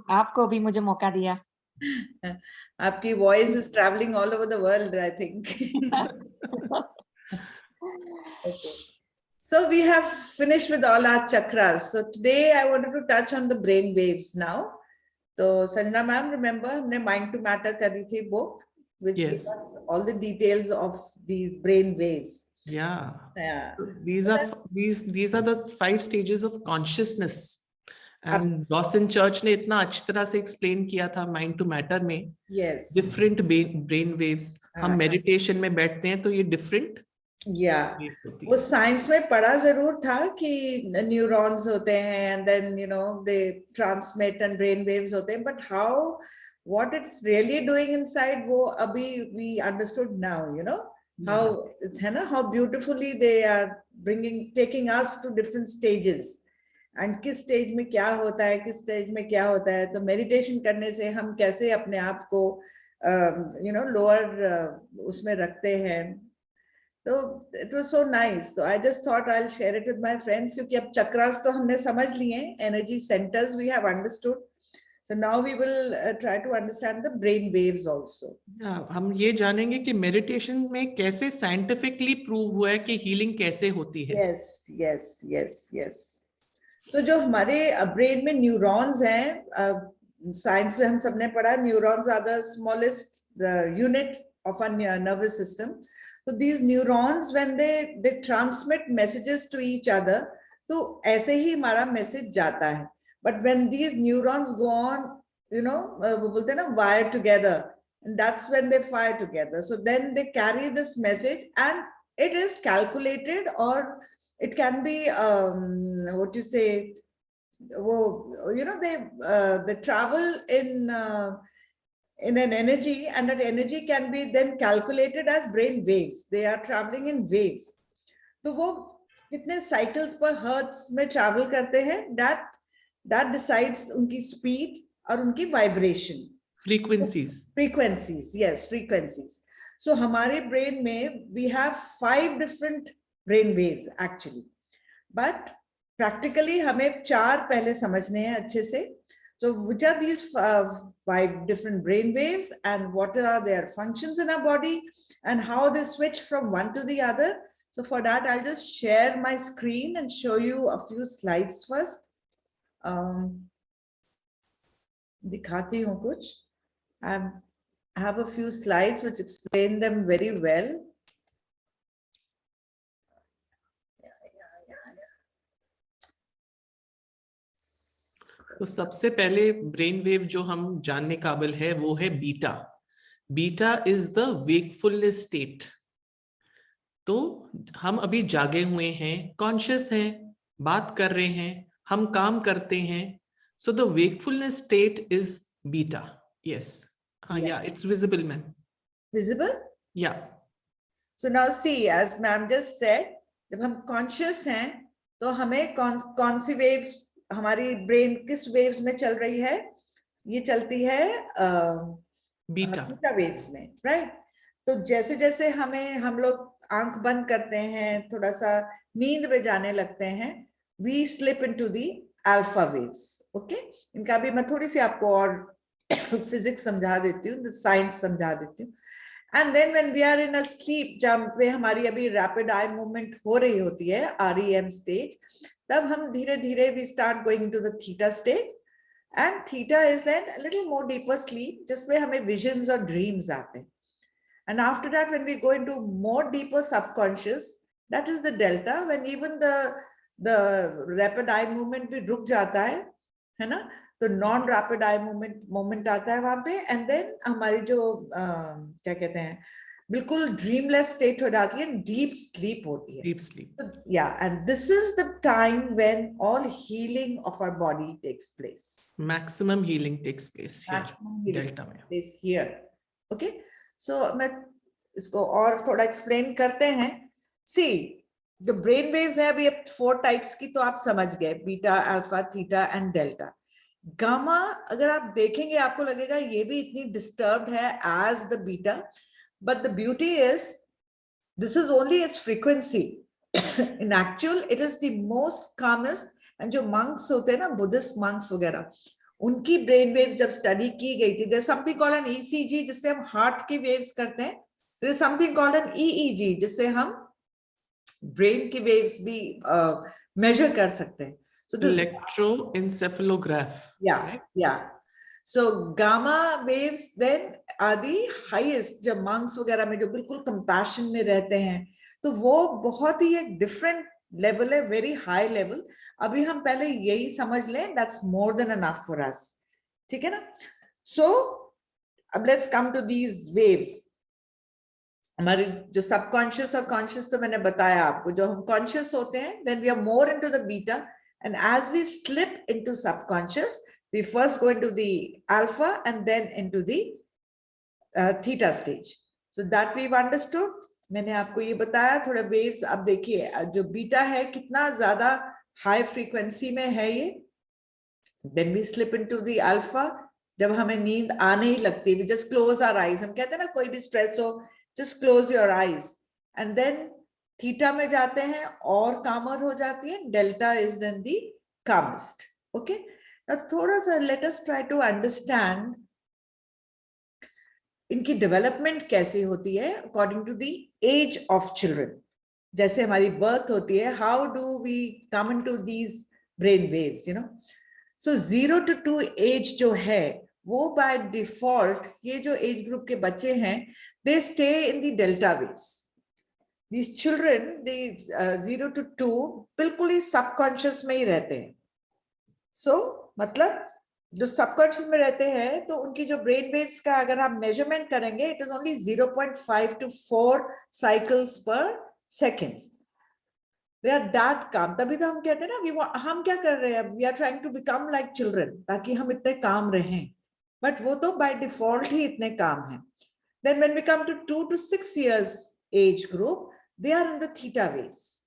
आपको भी मुझे मौका दिया. आपकी voice is traveling all over the world, I think. Okay. So we have finished with all our chakras. So today I wanted to touch on the brain waves now. So Sanjana ma'am, remember हमने Mind to Matter करी थी book, which Yes. gives us all the details of these brain waves. Yeah. Yeah. So these are the 5 stages of consciousness. And Dawson Church ने इतना अच्छी तरह से explain किया था Mind to Matter में. Yes. Different brain waves. हम meditation में बैठते हैं तो ये different. Yeah. वो साइंस में पढ़ा जरूर था कि न्यूरॉन्स होते हैं and then you know they transmit and brain waves होते हैं, but how what it's really doing inside वो अभी we understood now, you know how है ना, how beautifully they are taking us to different stages and किस stage में क्या होता है, किस स्टेज में क्या होता है. तो मेडिटेशन करने से हम कैसे अपने आप को you know लोअर उसमें रखते हैं. So it was so nice. So I just thought I'll share it with my friends क्योंकि अब चक्रास तो हमने समझ लिए, energy centers we have understood. So now we will try to understand the brain waves also. Yeah, हम ये जानेंगे कि meditation में कैसे scientifically prove हुआ है कि healing कैसे होती है. Yes. So जो हमारे brain में neurons हैं, science में हम सबने पढ़ा, neurons are the smallest unit of our nervous system. So these neurons when they transmit messages to each other, तो ऐसे ही हमारा message जाता है. But when these neurons go on, you know, वो बोलते हैं ना wire together, and that's when they fire together. So then they carry this message, and it is calculated, or it can be what you say, you know, they travel in an energy, and that energy can be then calculated as brain waves. They are traveling in waves. तो वो कितने cycles per hertz में travel करते हैं, that decides उनकी speed और उनकी vibration. Frequencies. Yes, frequencies. So हमारे brain में we have 5 different brain waves actually, but practically हमें 4 पहले समझने हैं अच्छे से. So which are these 5 different brain waves, and what are their functions in our body, and how they switch from one to the other? So for that, I'll just share my screen and show you a few slides first. दिखाती हूँ कुछ. I have a few slides which explain them very well. तो सबसे पहले brain wave जो हम जानने काबिल है वो है beta. Beta is the wakefulness state. तो हम अभी जागे हुए हैं, कॉन्शियस हैं, बात कर रहे हैं, हम काम करते हैं. So the wakefulness state is beta. Yes. Yeah, it's visible, ma'am. Visible? Yeah. So now see, as ma'am just said, जब हम conscious हैं तो हमें कौन सी waves हमारी brain किस waves में चल रही है? ये चलती है बीटा waves में, right? तो जैसे जैसे हम लोग आंख बंद करते हैं, थोड़ा सा नींद में जाने लगते हैं, we slip into the alpha waves. Okay? इनका भी मैं थोड़ी सी आपको और फिजिक्स समझा देती हूँ, साइंस समझा देती हूँ. And then when we are in a sleep, जब पे हमारी अभी rapid eye movement हो रही होती है, REM stage, तब हम धीरे धीरे we start going into the theta state, and theta is then a little more deeper sleep, जिसमें हमें visions और dreams आते हैं. And after that, when we go into more deeper subconscious, that is the delta, when even the rapid eye movement भी रुक जाता है ना? तो नॉन रैपिड आई मोमेंट आता है वहां पे, एंड देन हमारी जो क्या कहते हैं, बिल्कुल ड्रीमलेस स्टेट हो जाती है, डीप स्लीप होती है. Deep sleep. Yeah, and this is the time when all healing of our body takes place. Maximum healing takes place delta में. हियर. ओके, सो मैं इसको और थोड़ा एक्सप्लेन करते हैं. सी, जो ब्रेन वेव्स है अभी 4 टाइप्स की, तो आप समझ गए, beta, alpha, theta and delta. Gamma अगर आप देखेंगे आपको लगेगा ये भी इतनी डिस्टर्ब्ड है as the beta, but the beauty is this is only its frequency. In actual it is the most calmest. And जो मंक्स होते हैं ना, बुद्धिस्ट मंक्स वगैरह, उनकी ब्रेन वेव्स जब स्टडी की गई थी, there is something called an ECG जिससे हम हार्ट की वेव्स करते हैं, there is something called an EEG जिससे हम ब्रेन की वेव्स भी मेजर कर सकते हैं। So this electroencephalograph. yeah, right? yeah. So gamma waves then are the highest. जब monks वगैरह में जो बिल्कुल compassion में रहते हैं, तो वो बहुत ही एक different level है, very high level. अभी हम पहले यही समझ लें, that's more than enough for us. ठीक है ना? So अब let's come to these waves. हमारी जो सबकॉन्शियस और कॉन्शियस, तो मैंने बताया आपको, जो हम कॉन्शियस होते हैं then we are more into the beta, and as we slip into subconscious we first go into the alpha and then into the theta stage. So that we've understood. मैंने आपको ये बताया थोड़ा वेव्स। अब देखिए जो बीटा है कितना ज्यादा हाई फ्रीक्वेंसी में है ये। then we slip into the alpha, जब हमें नींद आने ही लगती है, we just close our eyes. हम कहते हैं ना कोई भी स्ट्रेस हो, just close your eyes, and then theta में जाते हैं और calmer हो जाती है, delta is then the calmest. Okay, now थोड़ा सा let us try to understand इनकी डेवलपमेंट कैसे होती है according to the age of children. जैसे हमारी बर्थ होती है, how do we come into these brain waves, you know. So 0 to 2 as जो है वो बाय डिफॉल्ट, ये जो एज ग्रुप के बच्चे हैं, they stay in the delta waves. These children, the 0 to 2 बिल्कुल ही सबकॉन्शियस में ही रहते हैं. So मतलब जो सबकॉन्शियस में रहते हैं, तो उनकी जो ब्रेन वेव्स का अगर आप मेजरमेंट करेंगे, it is only 0.5 to 4 cycles पर second. They are that calm. तभी तो हम कहते हैं ना, हम क्या कर रहे हैं, we are trying to become like children, ताकि हम इतने काम रहें. But वो तो by default ही इतने काम हैं. Then when we come to 2 to 6 years age group, they are in the theta waves.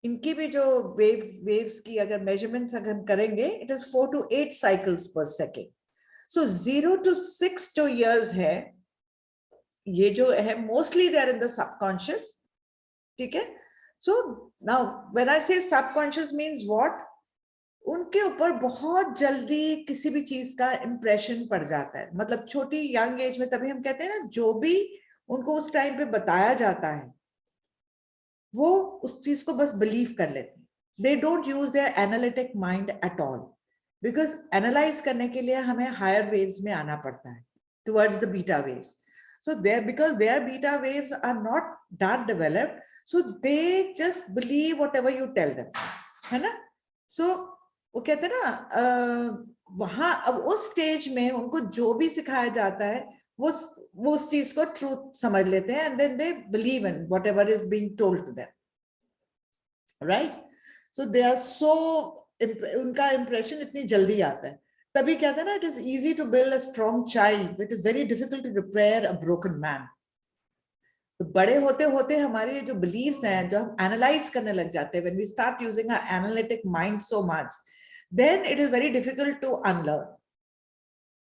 इनकी भी जो waves की अगर measurements अगर हम करेंगे, it is 4 to 8 cycles per second. So 0 to 6 जो years है, ये जो है mostly they are in the subconscious. ठीक है? So now when I say subconscious means what? उनके ऊपर बहुत जल्दी किसी भी चीज का इंप्रेशन पड़ जाता है. मतलब छोटी यंग एज में, तभी हम कहते हैं ना, जो भी उनको उस टाइम पे बताया जाता है वो उस चीज को बस बिलीव कर लेते हैं. They don't use their analytic mind at all, because analyse करने के लिए हमें हायर वेव्स में आना पड़ता है, towards the beta waves. So because their beta waves are not that developed, so they just believe whatever you tell them, है ना. So वो कहते हैं ना, वहां अब उस स्टेज में उनको जो भी सिखाया जाता है वो उस चीज को ट्रूथ समझ लेते हैं, and then they believe in whatever is being told to them, right? So they are so, उनका impression इतनी जल्दी आता है. तभी कहते हैं ना, it is easy to build a strong child, it is very difficult to repair a broken man. तो बड़े होते होते हमारे जो beliefs हैं, जो हम analyze करने लग जाते हैं, when we start using our analytic mind so much, then it is very difficult to unlearn.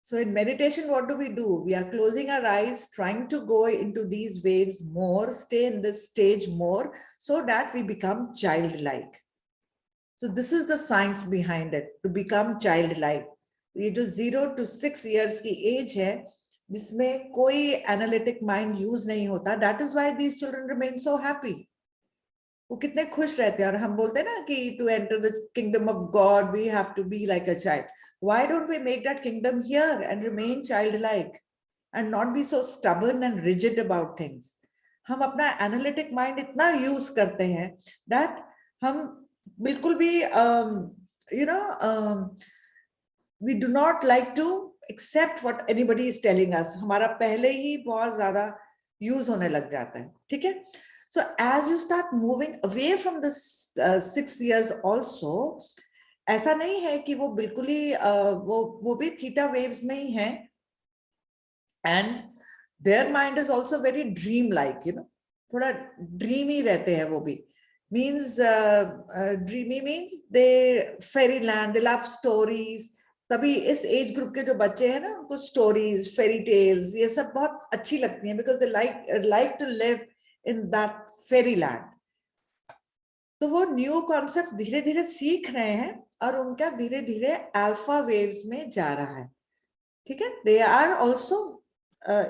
So in meditation, what do? We are closing our eyes, trying to go into these waves more, stay in this stage more, so that we become childlike. So this is the science behind it, to become childlike. ये जो 0 to 6 years की age है, जिसमें कोई analytic mind use नहीं होता, that is why these children remain so happy. वो कितने खुश रहते हैं. और हम बोलते हैं ना कि to enter the kingdom of God, we have to be like a child. Why don't we make that kingdom here and remain childlike and not be so stubborn and rigid about things? हम अपना analytic mind इतना use करते हैं that हम बिल्कुल भी we do not like to accept what anybody is telling us. हमारा पहले ही बहुत ज्यादा use होने लग जाता है. ठीक है? So as you start moving away from this 6 years also, ऐसा नहीं है कि वो बिल्कुल ही वो भी theta waves में ही है, and their mind is also very dream like, you know, थोड़ा dreamy रहते हैं वो भी. means dreamy means they fairyland, they love stories. तभी इस एज ग्रुप के जो बच्चे हैं ना उनको स्टोरीज फेरी टेल्स ये सब बहुत अच्छी लगती हैं because they like to live in that fairyland. तो वो न्यू कॉन्सेप्ट धीरे धीरे सीख रहे हैं और उनका धीरे धीरे अल्फा वेव्स में जा रहा है. ठीक है, they are also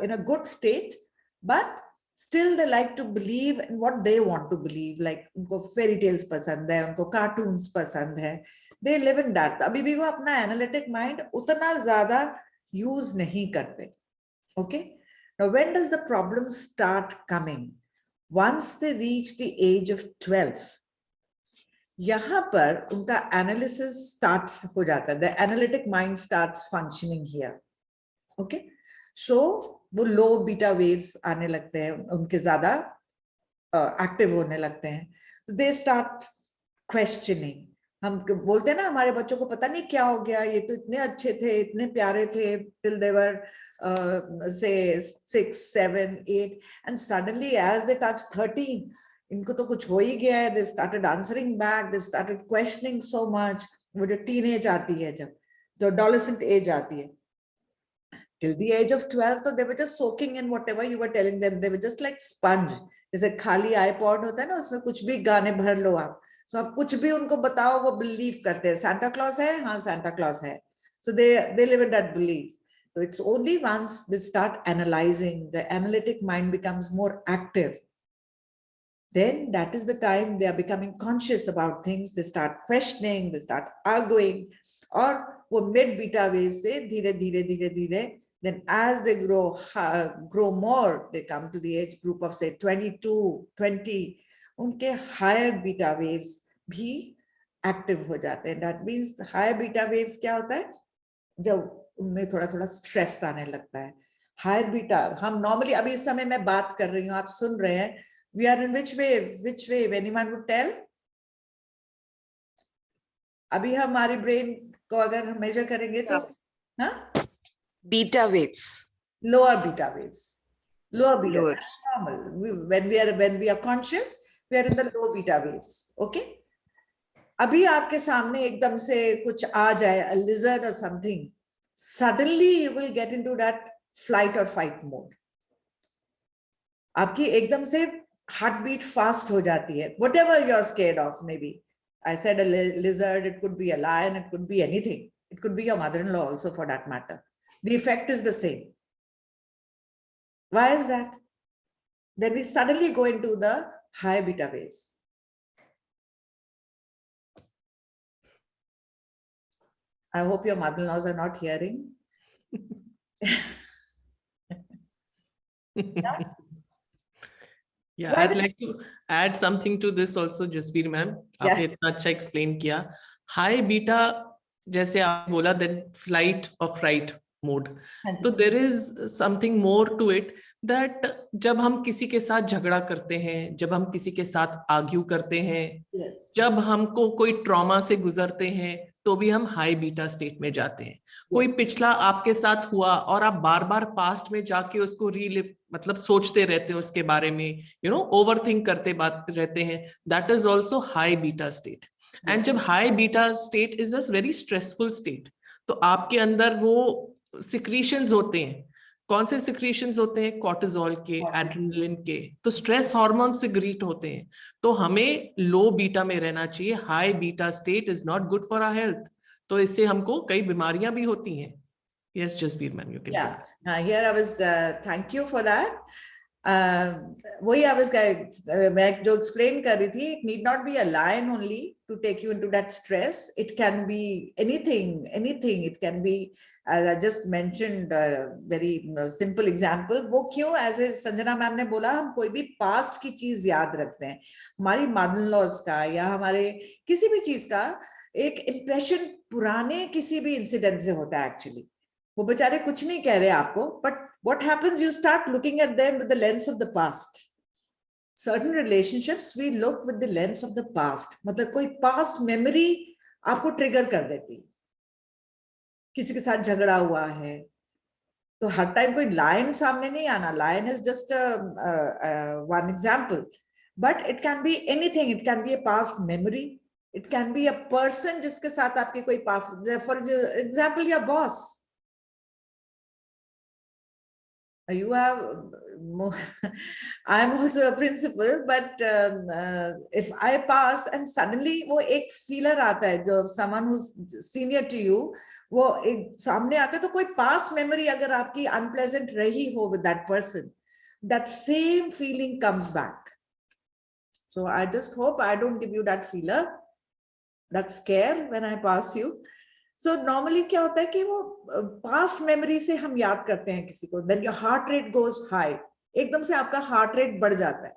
in a good state but still they like to believe in what they want to believe, like उनको fairy tales पसंद है, उनको cartoons पसंद है, they live in that. अभी भी वो अपना analytic mind उतना ज़्यादा use नहीं करते. Okay, now when does the problem start coming? Once they reach the age of 12, यहाँ पर उनका analysis starts हो जाता है, the analytic mind starts functioning here. Okay, so वो लो बीटा वेव्स आने लगते हैं, उनके ज्यादा एक्टिव होने लगते हैं. तो दे स्टार्ट क्वेश्चनिंग. हम बोलते हैं ना हमारे बच्चों को पता नहीं क्या हो गया, ये तो इतने अच्छे थे, इतने प्यारे थे till they were say 6, 7, 8 and suddenly as they touch 13 इनको तो कुछ हो ही गया है. they started answering back, they started questioning so much. वो जो टीनेज आती है, जब जो adolescent age आती है, till the age of 12 तो they were just soaking in whatever you were telling them. They were just like sponge. जैसे खाली iPod होता है ना, उसमें कुछ भी गाने भर लो आप, so आप कुछ भी उनको बताओ वो believe करते हैं. Santa Claus है, हाँ Santa Claus है. So they live in that belief. So it's only once they start analyzing, the analytic mind becomes more active, then that is the time they are becoming conscious about things. They start questioning, they start arguing, और वो mid beta waves से धीरे धीरे धीरे धीरे, then as they grow more, they come to the age group of say 22, 20, उनके higher beta waves भी active हो जाते हैं. That means the higher beta waves क्या होता है, जब उनमें थोड़ा थोड़ा stress आने लगता है. Higher beta, हम normally अभी इस समय मैं बात कर रही हूँ, आप सुन रहे हैं, we are in which wave? Which wave? Anyone would tell? अभी हमारी brain को अगर मेजर करेंगे तो हाँ, beta waves, lower beta waves, lower beta, that's normal. When we are conscious, we are in the low beta waves. Okay, अभी आपके सामने एकदम से कुछ आ जाए, a lizard or something, suddenly you will get into that flight or fight mode. आपकी एकदम से heartbeat fast हो जाती है, whatever you are scared of. Maybe I said a lizard, it could be a lion, it could be anything. It could be your mother-in-law also for that matter. The effect is the same. Why is that? Then we suddenly go into the high beta waves. I hope your mother-in-laws are not hearing. Yeah? Yeah, I'd like to add something to this also, Jasbir ma'am. आपने इतना अच्छा explain किया. High beta, जैसे आप बोला, then flight or fright mode. तो there is something more to it, that जब हम किसी के साथ झगड़ा करते हैं, जब हम किसी के साथ आर्ग्यू करते हैं, जब हमको कोई ट्रॉमा से गुजरते हैं, तो भी हम हाई बीटा स्टेट में जाते हैं. कोई पिछला आपके साथ हुआ और आप बार बार पास्ट में जाके उसको रीलिव, मतलब सोचते रहते हैं उसके बारे में, ओवर थिंक करते बात रहते हैं, that is also high beta state. And जब high beta state is a very stressful state, तो आपके अंदर वो सिक्रीशंस होते हैं. कौन से सिक्रीशंस होते हैं? कॉर्टिजोल के, एड्रेनलिन के. तो स्ट्रेस हार्मोन सिक्रीट होते हैं. तो हमें लो बीटा में रहना चाहिए. High beta state is not good for our health. तो इससे हमको कई बीमारियां भी होती हैं. Yes, Jasbir ma'am, you can. Yeah, here I was. Thank you for that. वही I was मैं जो explain कर रही थी, it need not be a lion only to take you into that stress. It can be anything. It can be, as I just mentioned, very simple example. वो क्यों, ऐसे Sanjana ma'am ने बोला, हम कोई भी past की चीज याद रखते हैं, हमारी mother-in-laws का या हमारे किसी भी चीज का एक impression पुराने किसी भी incident से होता है actually. वो बेचारे कुछ नहीं कह रहे आपको, but what happens, you start looking at them with the lens of the past. Certain relationships we look with the lens of the past. मतलब कोई past memory आपको trigger कर देती. किसी के साथ झगड़ा हुआ है, तो हर टाइम कोई lion सामने नहीं आना. Lion is just one example. but it can be anything. It can be a past memory, it can be a person जिसके साथ आपकी कोई past, for example your boss. You have I'm also a principal, but if I pass and suddenly वो एक feeler आता है, जो someone who's senior to you, वो एक सामने आते, तो कोई past memory अगर आपकी unpleasant रही हो with that person, that same feeling comes back. So I just hope I don't give you that feeler, that scare when I pass you. So normally क्या होता है कि वो past memory से हम याद करते हैं किसी को, then your heart rate goes high, एकदम से आपका heart rate बढ़ जाता है,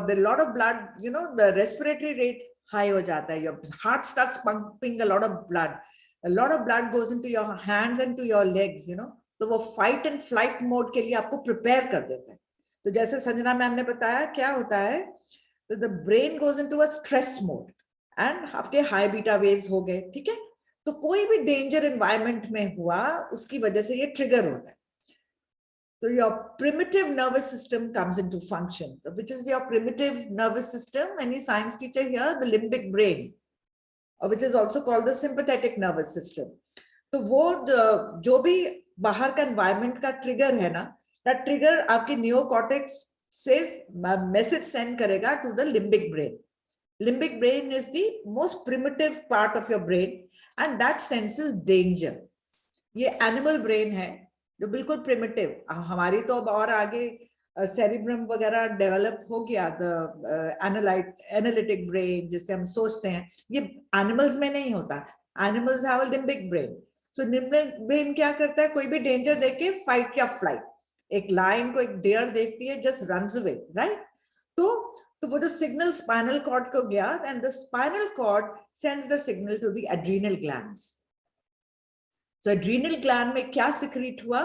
the lot of blood, you know, the respiratory rate high हो जाता है, your heart starts pumping a lot of blood goes into your hands and to your legs, you know, तो वो fight and flight mode के लिए आपको prepare कर देता है. तो जैसे संजना मैम ने बताया क्या होता है, तो the brain goes into a stress mode and आपके हाई बीटा वेव्स हो गए, ठीक है. तो कोई भी डेंजर एनवायरनमेंट में हुआ, उसकी वजह से ये ट्रिगर होता है. So your primitive nervous system comes into function. Which is your primitive nervous system? Any science teacher here? The limbic brain, or which is also called the sympathetic nervous system. तो वो जो भी बाहर का environment का trigger है ना, that trigger आपके neocortex से message send करेगा to the limbic brain. Limbic brain is the most primitive part of your brain and that senses danger. ये animal brain है जो बिल्कुल प्रिमिटिव, हमारी तो अब और आगे सेरिब्रम वगैरह डेवलप हो गया, द एनालिटिक ब्रेन जिससे हम सोचते हैं, ये एनिमल्स में नहीं होता. Animals have a limbic brain. So limbic brain क्या करता है, कोई भी डेंजर देख के फाइट या फ्लाइट, एक लायन को एक डेयर देखती है, जस्ट रन्स अवे, राइट. तो वो जो सिग्नल स्पाइनल कॉर्ड को गया, and the spinal cord sends the signal to the adrenal glands. तो एड्रीनल ग्लैंड में क्या सिक्रीट हुआ,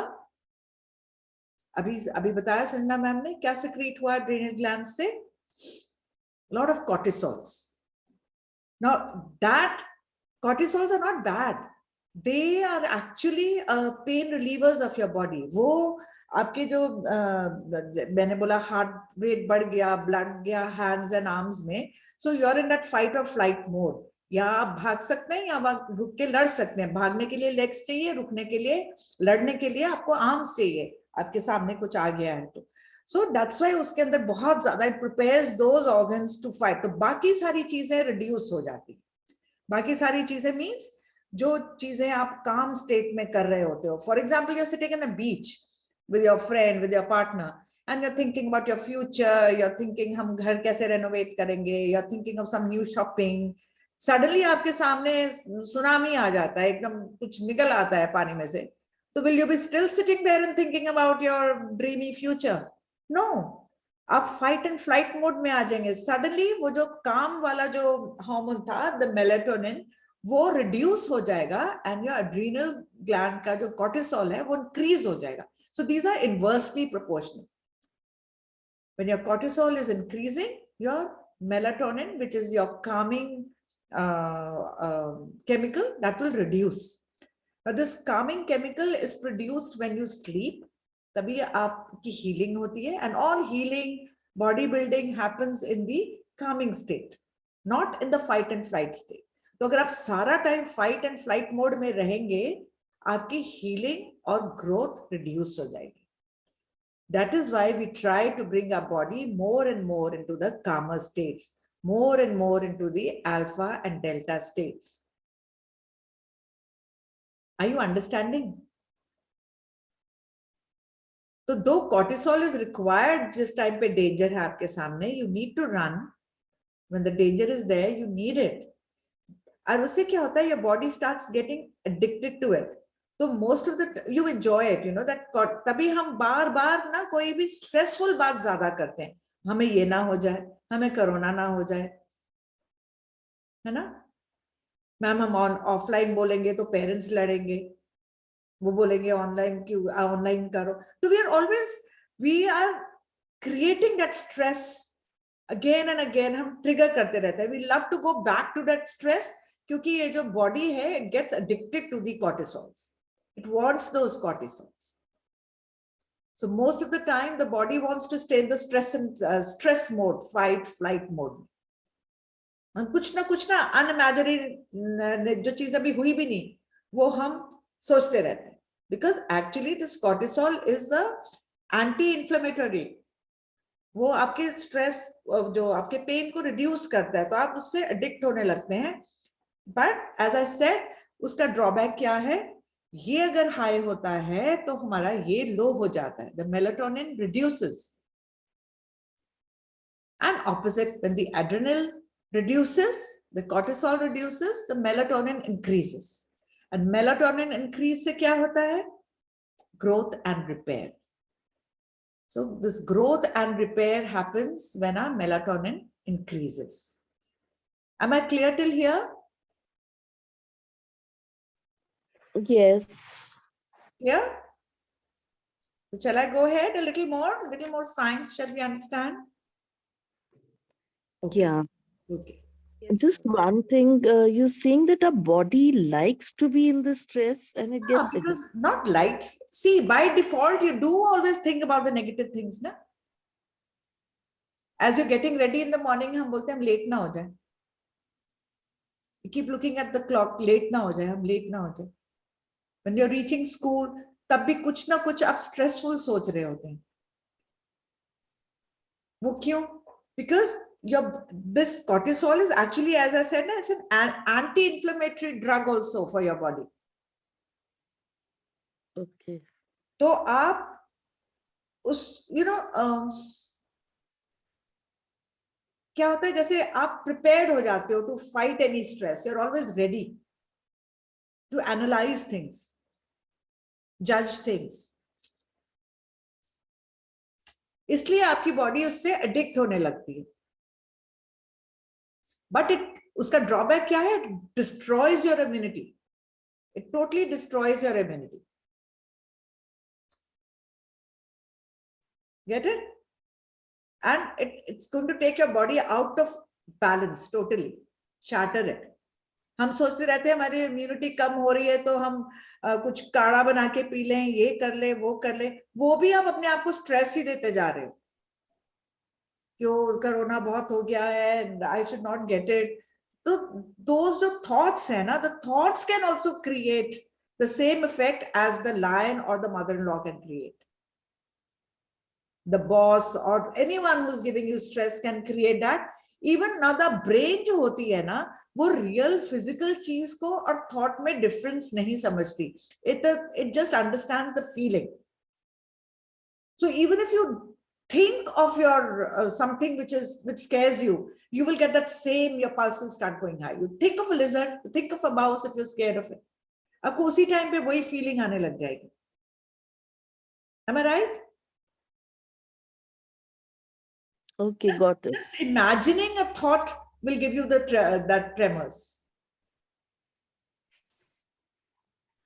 अभी बताया संजना मैम ने, क्या सिक्रीट हुआ एड्रीनल ग्लैंड से? Lot of कॉर्टिसोल्स. Now that cortisols are not bad, they are actually pain relievers of your body. वो आपके जो मैंने बोला हार्ट रेट बढ़ गया, ब्लड गया हैंड्स एंड आर्म्स में, so you are in that fight or flight mode. या आप भाग सकते हैं या रुक के लड़ सकते हैं. भागने के लिए लेग्स चाहिए, रुकने के लिए, लड़ने के लिए आपको आर्म्स चाहिए, आपके सामने कुछ आ गया है तो. सो दैट्स व्हाई उसके अंदर बहुत ज्यादा it prepares those organs to fight. तो बाकी सारी चीजें रिड्यूस हो जाती. बाकी सारी चीजें मीन्स जो चीजें आप काम स्टेट में कर रहे होते हो. For example you are sitting in a beach with your friend, with your partner, and you're thinking about your future, you're thinking हम घर कैसे renovate करेंगे, you're thinking of some new shopping. Suddenly आपके सामने सुनामी आ जाता है, एकदम कुछ निकल आता है पानी में से, तो will you be still sitting there and thinking about your dreamy future? No, आप fight and flight mode में आ जाएंगे. Suddenly वो जो काम वाला जो हार्मोन था, the melatonin, वो reduce हो जाएगा and your adrenal gland का जो cortisol है वो increase हो जाएगा. So these are inversely proportional. When your cortisol is increasing, your melatonin, which is your calming chemical, that will reduce. But this calming chemical is produced when you sleep. तभी आपकी healing होती है, and all healing, bodybuilding happens in the calming state, not in the fight and flight state. तो अगर आप सारा time fight and flight mode में रहेंगे, आपकी healing और growth reduce हो जाएगी. That is why we try to bring our body more and more into the calmer states, more and more into the alpha and delta states. Are you understanding? तो though cortisol is required जिस time पे danger है आपके सामने, you need to run. When the danger is there, you need it. और उससे क्या होता है, your body starts getting addicted to it. तो most of the you enjoy it, you know that. तभी हम बार बार ना कोई भी stressful बात ज्यादा करते हैं, हमें ये ना हो जाए, हमें कोरोना ना हो जाए, है ना मैम. हम ऑफलाइन बोलेंगे तो पेरेंट्स लड़ेंगे, वो बोलेंगे ऑनलाइन क्यों, ऑनलाइन करो. तो we are creating that stress again and again. हम ट्रिगर करते रहते हैं. We love to go back to that stress क्योंकि ये जो बॉडी है, it gets addicted to the cortisols. It wants those cortisols. So most of the time, the body wants to stay in the stress mode, fight, flight mode. And कुछ ना unimaginary जो चीज अभी हुई भी नहीं, वो हम सोचते रहते हैं. Because actually this cortisol is a anti-inflammatory. वो आपके स्ट्रेस, जो आपके पेन को रिड्यूस करता है, तो आप उससे एडिक्ट होने लगते हैं. बट एज आई सेड, उसका ड्रॉबैक क्या है? ये अगर हाई होता है तो हमारा ये लो हो जाता है. The melatonin reduces, and opposite, when the adrenal reduces, the cortisol reduces, the melatonin increases. And melatonin increase से क्या होता है? Growth and repair. So this growth and repair happens when our melatonin increases. Am I clear till here? Yes. Yeah. So shall I go ahead a little more science? Shall we understand? Okay. Yeah. Okay. Just one thing, you're saying that our body likes to be in the stress and it gets Because not likes. See, by default, you do always think about the negative things, na? As you're getting ready in the morning, हम बोलते हैं हम late ना हो जाए. You keep looking at the clock, late ना हो जाए, हम late ना हो जाए. When you're reaching school, तब भी कुछ ना कुछ आप stressful सोच रहे होते हैं. वो क्यों? Because this cortisol is actually, as I said, it's an anti-inflammatory drug also for your body. okay. तो आप उस क्या होता है, जैसे आप prepared हो जाते हो to fight any stress. You're always ready to analyze things, judge things. इसलिए आपकी बॉडी उससे एडिक्ट होने लगती है. बट उसका ड्रॉबैक क्या है? Destroys your immunity. It totally destroys your immunity. Get it? And it's going to take your body out of balance totally, shatter it. हम सोचते रहते हैं हमारी इम्यूनिटी कम हो रही है तो हम कुछ काढ़ा बना के पी लें, ये कर ले, वो कर ले. वो भी आप अपने आप को स्ट्रेस ही देते जा रहे हो. क्यों कोरोना बहुत हो गया है, I should not get it. तो दोज जो थॉट्स है ना, the thoughts can also create the same effect as the lion और the mother in law can create. The boss or anyone who's giving you stress can create that. Even now the brain जो होती है ना, वो real physical चीज को और thought में difference नहीं समझती. It just understands the feeling. So even if you think of your something which scares you, you will get that same, your pulse will start going high. You think of a lizard, you think of a mouse if you're scared of it. आपको उसी time पे वही feeling आने लग जाएगी. Am I right? Okay, got it. Just imagining a thought will give you that tremors.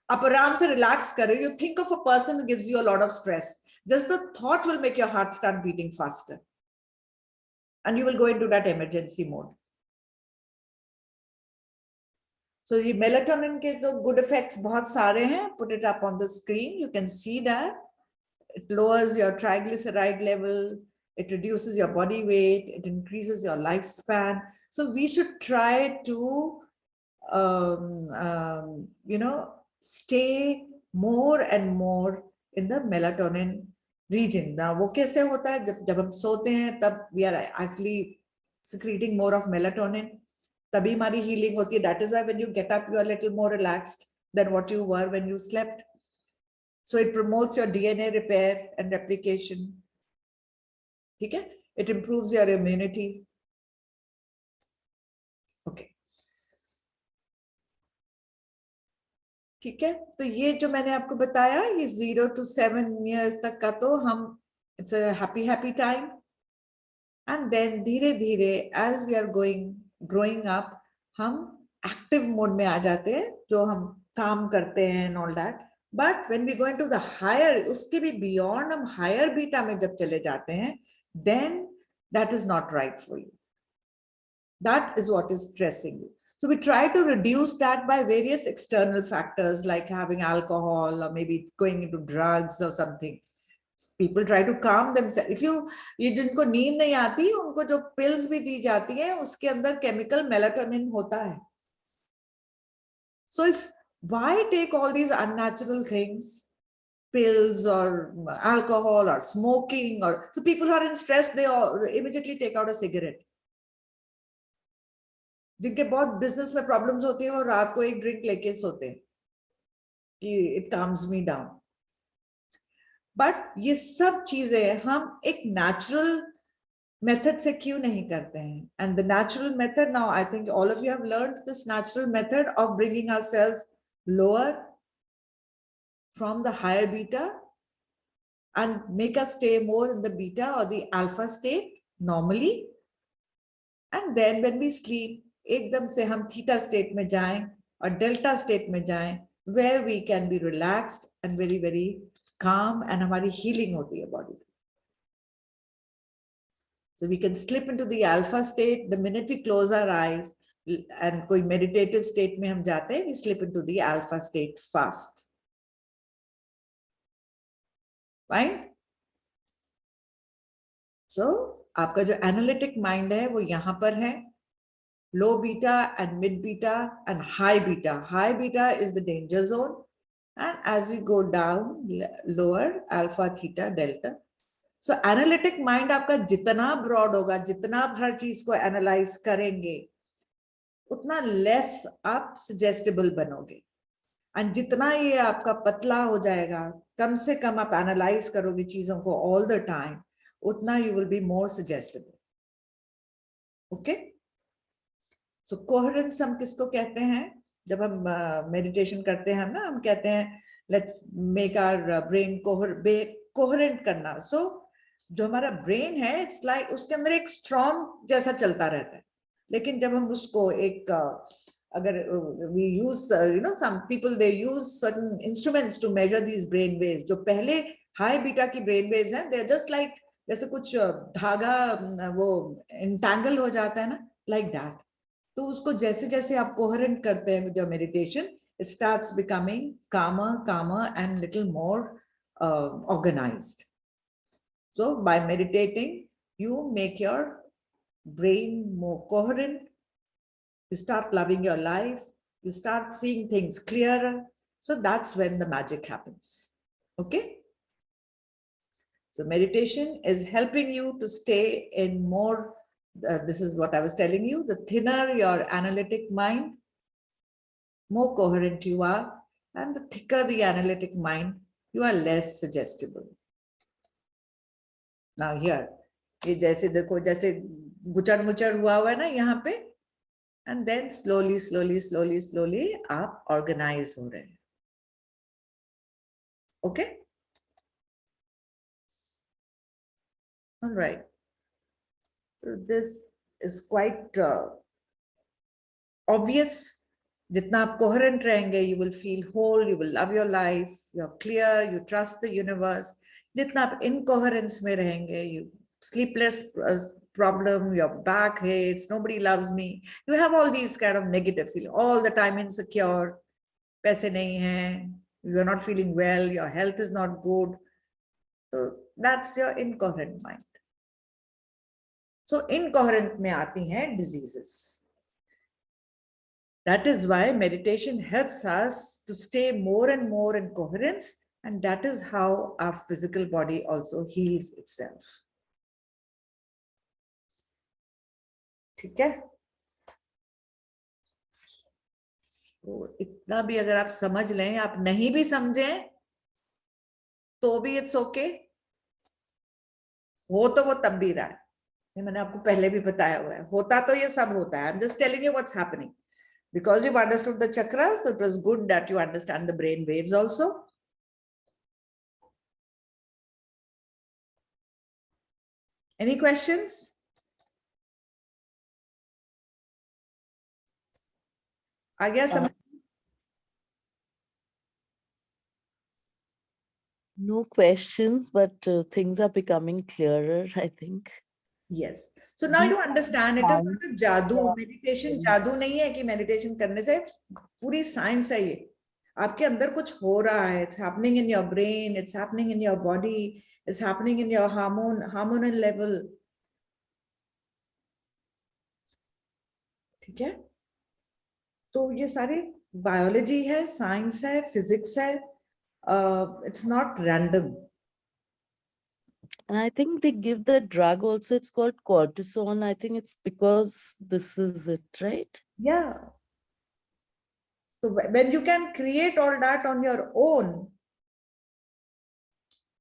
आप आराम से relax करें. You think of a person who gives you a lot of stress. Just the thought will make your heart start beating faster. And you will go into that emergency mode. So the melatonin के तो good effects बहुत सारे हैं. Put it up on the screen. You can see that. It lowers your triglyceride level. It reduces your body weight. It increases your lifespan. So we should try to, stay more and more in the melatonin region. Now, वो कैसे होता है? जब हम सोते हैं, तब we are actually secreting more of melatonin. तभी हमारी healing होती है. That is why when you get up, you are a little more relaxed than what you were when you slept. So it promotes your DNA repair and replication. ठीक है? It improves your immunity. Okay. ठीक है? तो ये जो मैंने आपको बताया, ये 0 to 7 years तक का तो हम, it's a happy time. And then धीरे धीरे as we are growing up, हम active mode में आ जाते हैं, जो हम काम करते हैं and all that. But when we go into the higher, उसके भी beyond, हम higher beta में जब चले जाते हैं, then that is not right for you. That is what is stressing you. So we try to reduce that by various external factors like having alcohol or maybe going into drugs or something. People try to calm themselves. If you, ये जिनको नींद नहीं आती उनको जो pills भी दी जाती है उसके अंदर chemical melatonin होता है. So if why take all these unnatural things, pills or alcohol or smoking, or so people who are in stress, they all immediately take out a cigarette. जिनके बहुत business में problems होती है वो रात को एक drink लेके सोते हैं कि it calms me down. But ये सब चीजें हम एक natural method से क्यों नहीं करते हैं? And the natural method, now I think all of you have learned this natural method of bringing ourselves lower from the higher beta and make us stay more in the beta or the alpha state normally. And then when we sleep, एकदम से हम theta state में जाएं और delta state में जाएं, where we can be relaxed and very, very calm, and हमारी healing होती है body. So we can slip into the alpha state the minute we close our eyes, and कोई meditative state में हम जाते हैं, we slip into the alpha state fast. Fine? So आपका जो analytic mind है वो यहाँ पर है. Low beta and mid beta and high beta. High beta is the danger zone. And as we go down, lower, alpha, theta, delta. So analytic mind आपका जितना broad होगा, जितना आप हर चीज को analyze करेंगे, उतना less आप suggestible बनोगे. And जितना ये आपका पतला हो जाएगा, कम से कम आप analyze करोगे चीजों को all the time, उतना you will be more suggestible. Okay? So coherence हम किसको कहते हैं? जब हम meditation करते हैं ना, हम कहते हैं let's make our brain coherent करना. So जो हमारा brain है, it's like उसके अंदर एक storm जैसा चलता रहता है. लेकिन जब हम उसको एक अगर we use some people they use certain instruments to measure these brain waves. जो पहले high beta की brain waves हैं, they're just like जैसे कुछ धागा वो entangle हो जाता है ना, like that. तो उसको जैसे जैसे आप coherent करते हैं with your meditation, it starts becoming calmer and little more organized. So by meditating, you make your brain more coherent. You start loving your life. You start seeing things clearer. So that's when the magic happens. Okay? So meditation is helping you to stay in more, this is what I was telling you, the thinner your analytic mind, more coherent you are, and the thicker the analytic mind, you are less suggestible. Now here, ये जैसे देखो जैसे गुचर मुचर हुआ है ना यहाँ पे, and then slowly आप organize हो रहे हैं. Okay? All right. So this is quite obvious. जितना आप coherent रहेंगे, you will feel whole, you will love your life, you're clear, you trust the universe. जितना आप incoherence में रहेंगे, you sleepless problem, your back aches, nobody loves me. You have all these kind of negative feelings, all the time insecure, पैसे नहीं हैं, you're not feeling well, your health is not good. So that's your incoherent mind. So incoherent में आती हैं diseases. That is why meditation helps us to stay more and more in coherence, and that is how our physical body also heals itself. ठीक है? तो इतना भी अगर आप समझ लें, आप नहीं भी समझें तो भी it's okay. हो तो वो तब भी रहा है. ये मैंने आपको पहले भी बताया हुआ है. होता तो ये सब होता है. I'm just telling you what's happening. Because you've understood the chakras, it was good that you understand the brain waves also. Any questions? I guess no questions, but things are becoming clearer, I think. Yes. So now you understand it is not a jadoo. Meditation jadoo नहीं है कि meditation करने से पूरी science है ये. आपके अंदर कुछ हो रहा है. It's happening in your brain, it's happening in your body, it's happening in your hormonal level. ठीक है. तो ये सारे बायोलॉजी है, साइंस है, फिजिक्स है. It's not random. And I think they give the drug also, it's called cortisone. I think it's because this is it, right? Yeah. So when you can create all that on your own,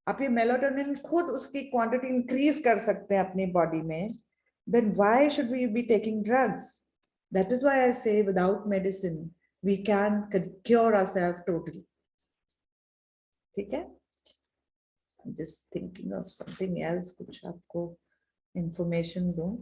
आप ये melatonin खुद उसकी quantity increase कर सकते हैं अपनी body में, then why should we be taking drugs? That is why I say without medicine we can cure ourselves totally. ठीक है? I'm just thinking of something else, कुछ आपको information दूं.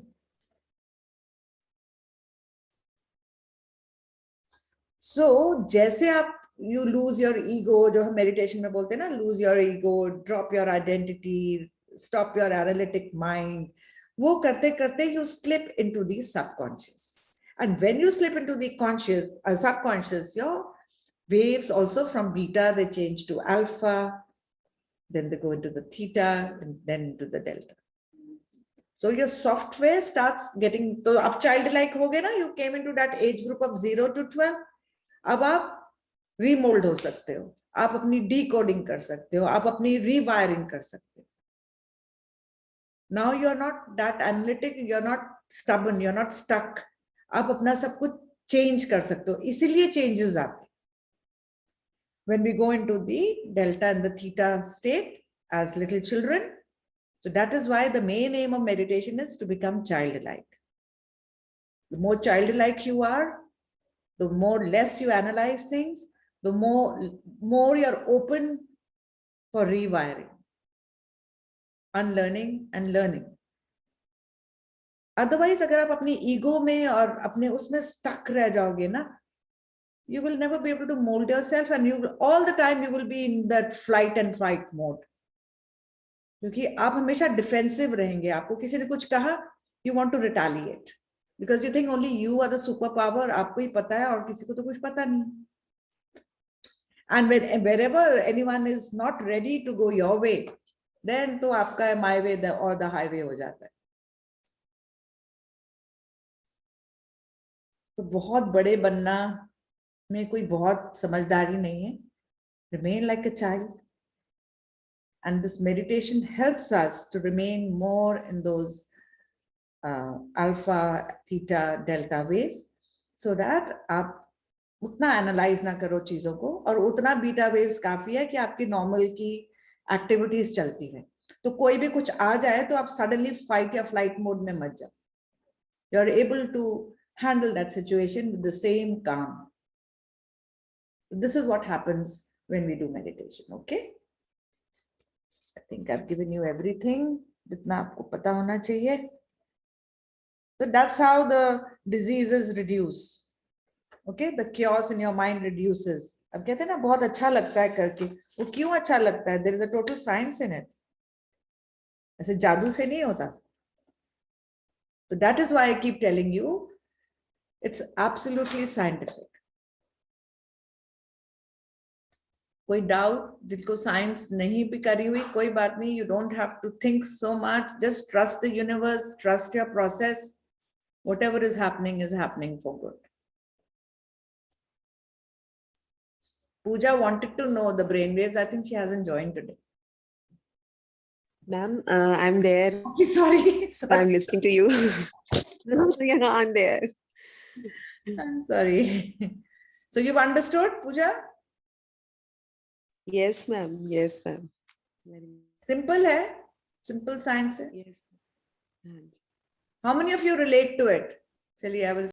So जैसे आप you lose your ego, जो हम meditation में बोलते हैं ना, lose your ego, drop your identity, stop your analytic mind, वो करते करते you slip into the subconscious. And when you slip into the conscious, subconscious, your waves also from beta, they change to alpha, then they go into the theta, and then into the delta. So your software starts getting, तो आप childlike हो गए ना, you came into that age group of 0 to 12. अब आप remould हो सकते हो, आप अपनी डीकोडिंग कर सकते हो, आप अपनी रीवायरिंग कर सकते हो. Now you are not that analytic, you are not stubborn, you are not stuck. आप अपना सब कुछ चेंज कर सकते हो, इसीलिए चेंजेस आते हैं. When we go into the delta and the theta state as little children, so that is why the main aim of meditation is to become childlike. The more childlike you are, the more less you analyze things, the more you're open for rewiring, unlearning and learning. Otherwise, अगर आप अपनी ego में और अपने उसमें stuck रह जाओगे ना, you will never be able to mold yourself, and you will all the time you will be in that flight and fight mode. क्योंकि आप हमेशा defensive रहेंगे. आपको किसी ने कुछ कहा, you want to retaliate. Because you think only you are the superpower, आपको ही पता है और किसी को तो कुछ पता नहीं. And wherever anyone is not ready to go your way, then तो आपका my way or the highway हो जाता है. तो बहुत बड़े बनना में कोई बहुत समझदारी नहीं है. Remain like a child. And this meditation helps us to remain more in those alpha, theta, delta waves, so that आप उतना एनालाइज ना करो चीजों को, और उतना बीटा वेव्स काफी है कि आपकी नॉर्मल की एक्टिविटीज चलती है. तो कोई भी कुछ आ जाए तो आप सडनली फाइट या फ्लाइट मोड में मत जाओ. You are able to handle that situation with the same calm. This is what happens when we do meditation. Okay, I think I have given you everything जितना आपको पता होना चाहिए. So that's how the diseases reduce. Okay, the chaos in your mind reduces. अब कहते हैं ना बहुत अच्छा लगता है करके, वो क्यों अच्छा लगता है? There is a total science in it. ऐसे जादू से नहीं होता. So that is why I keep telling you, it's absolutely scientific. कोई डाउट जिनको साइंस नहीं भी करी हुई, कोई बात नहीं. You don't have to think so much. Just trust the universe, trust your process. Whatever is happening for good. Pooja wanted to know the brainwaves. I think she hasn't joined today. Ma'am, I'm there. Okay, sorry. I'm listening to you. Yeah, I'm there. I'm sorry. So you've understood, Pooja? Yes, ma'am. Yes, ma'am. Simple hai. Simple science hai. Yes. How many of you relate to it? Chaliye, I will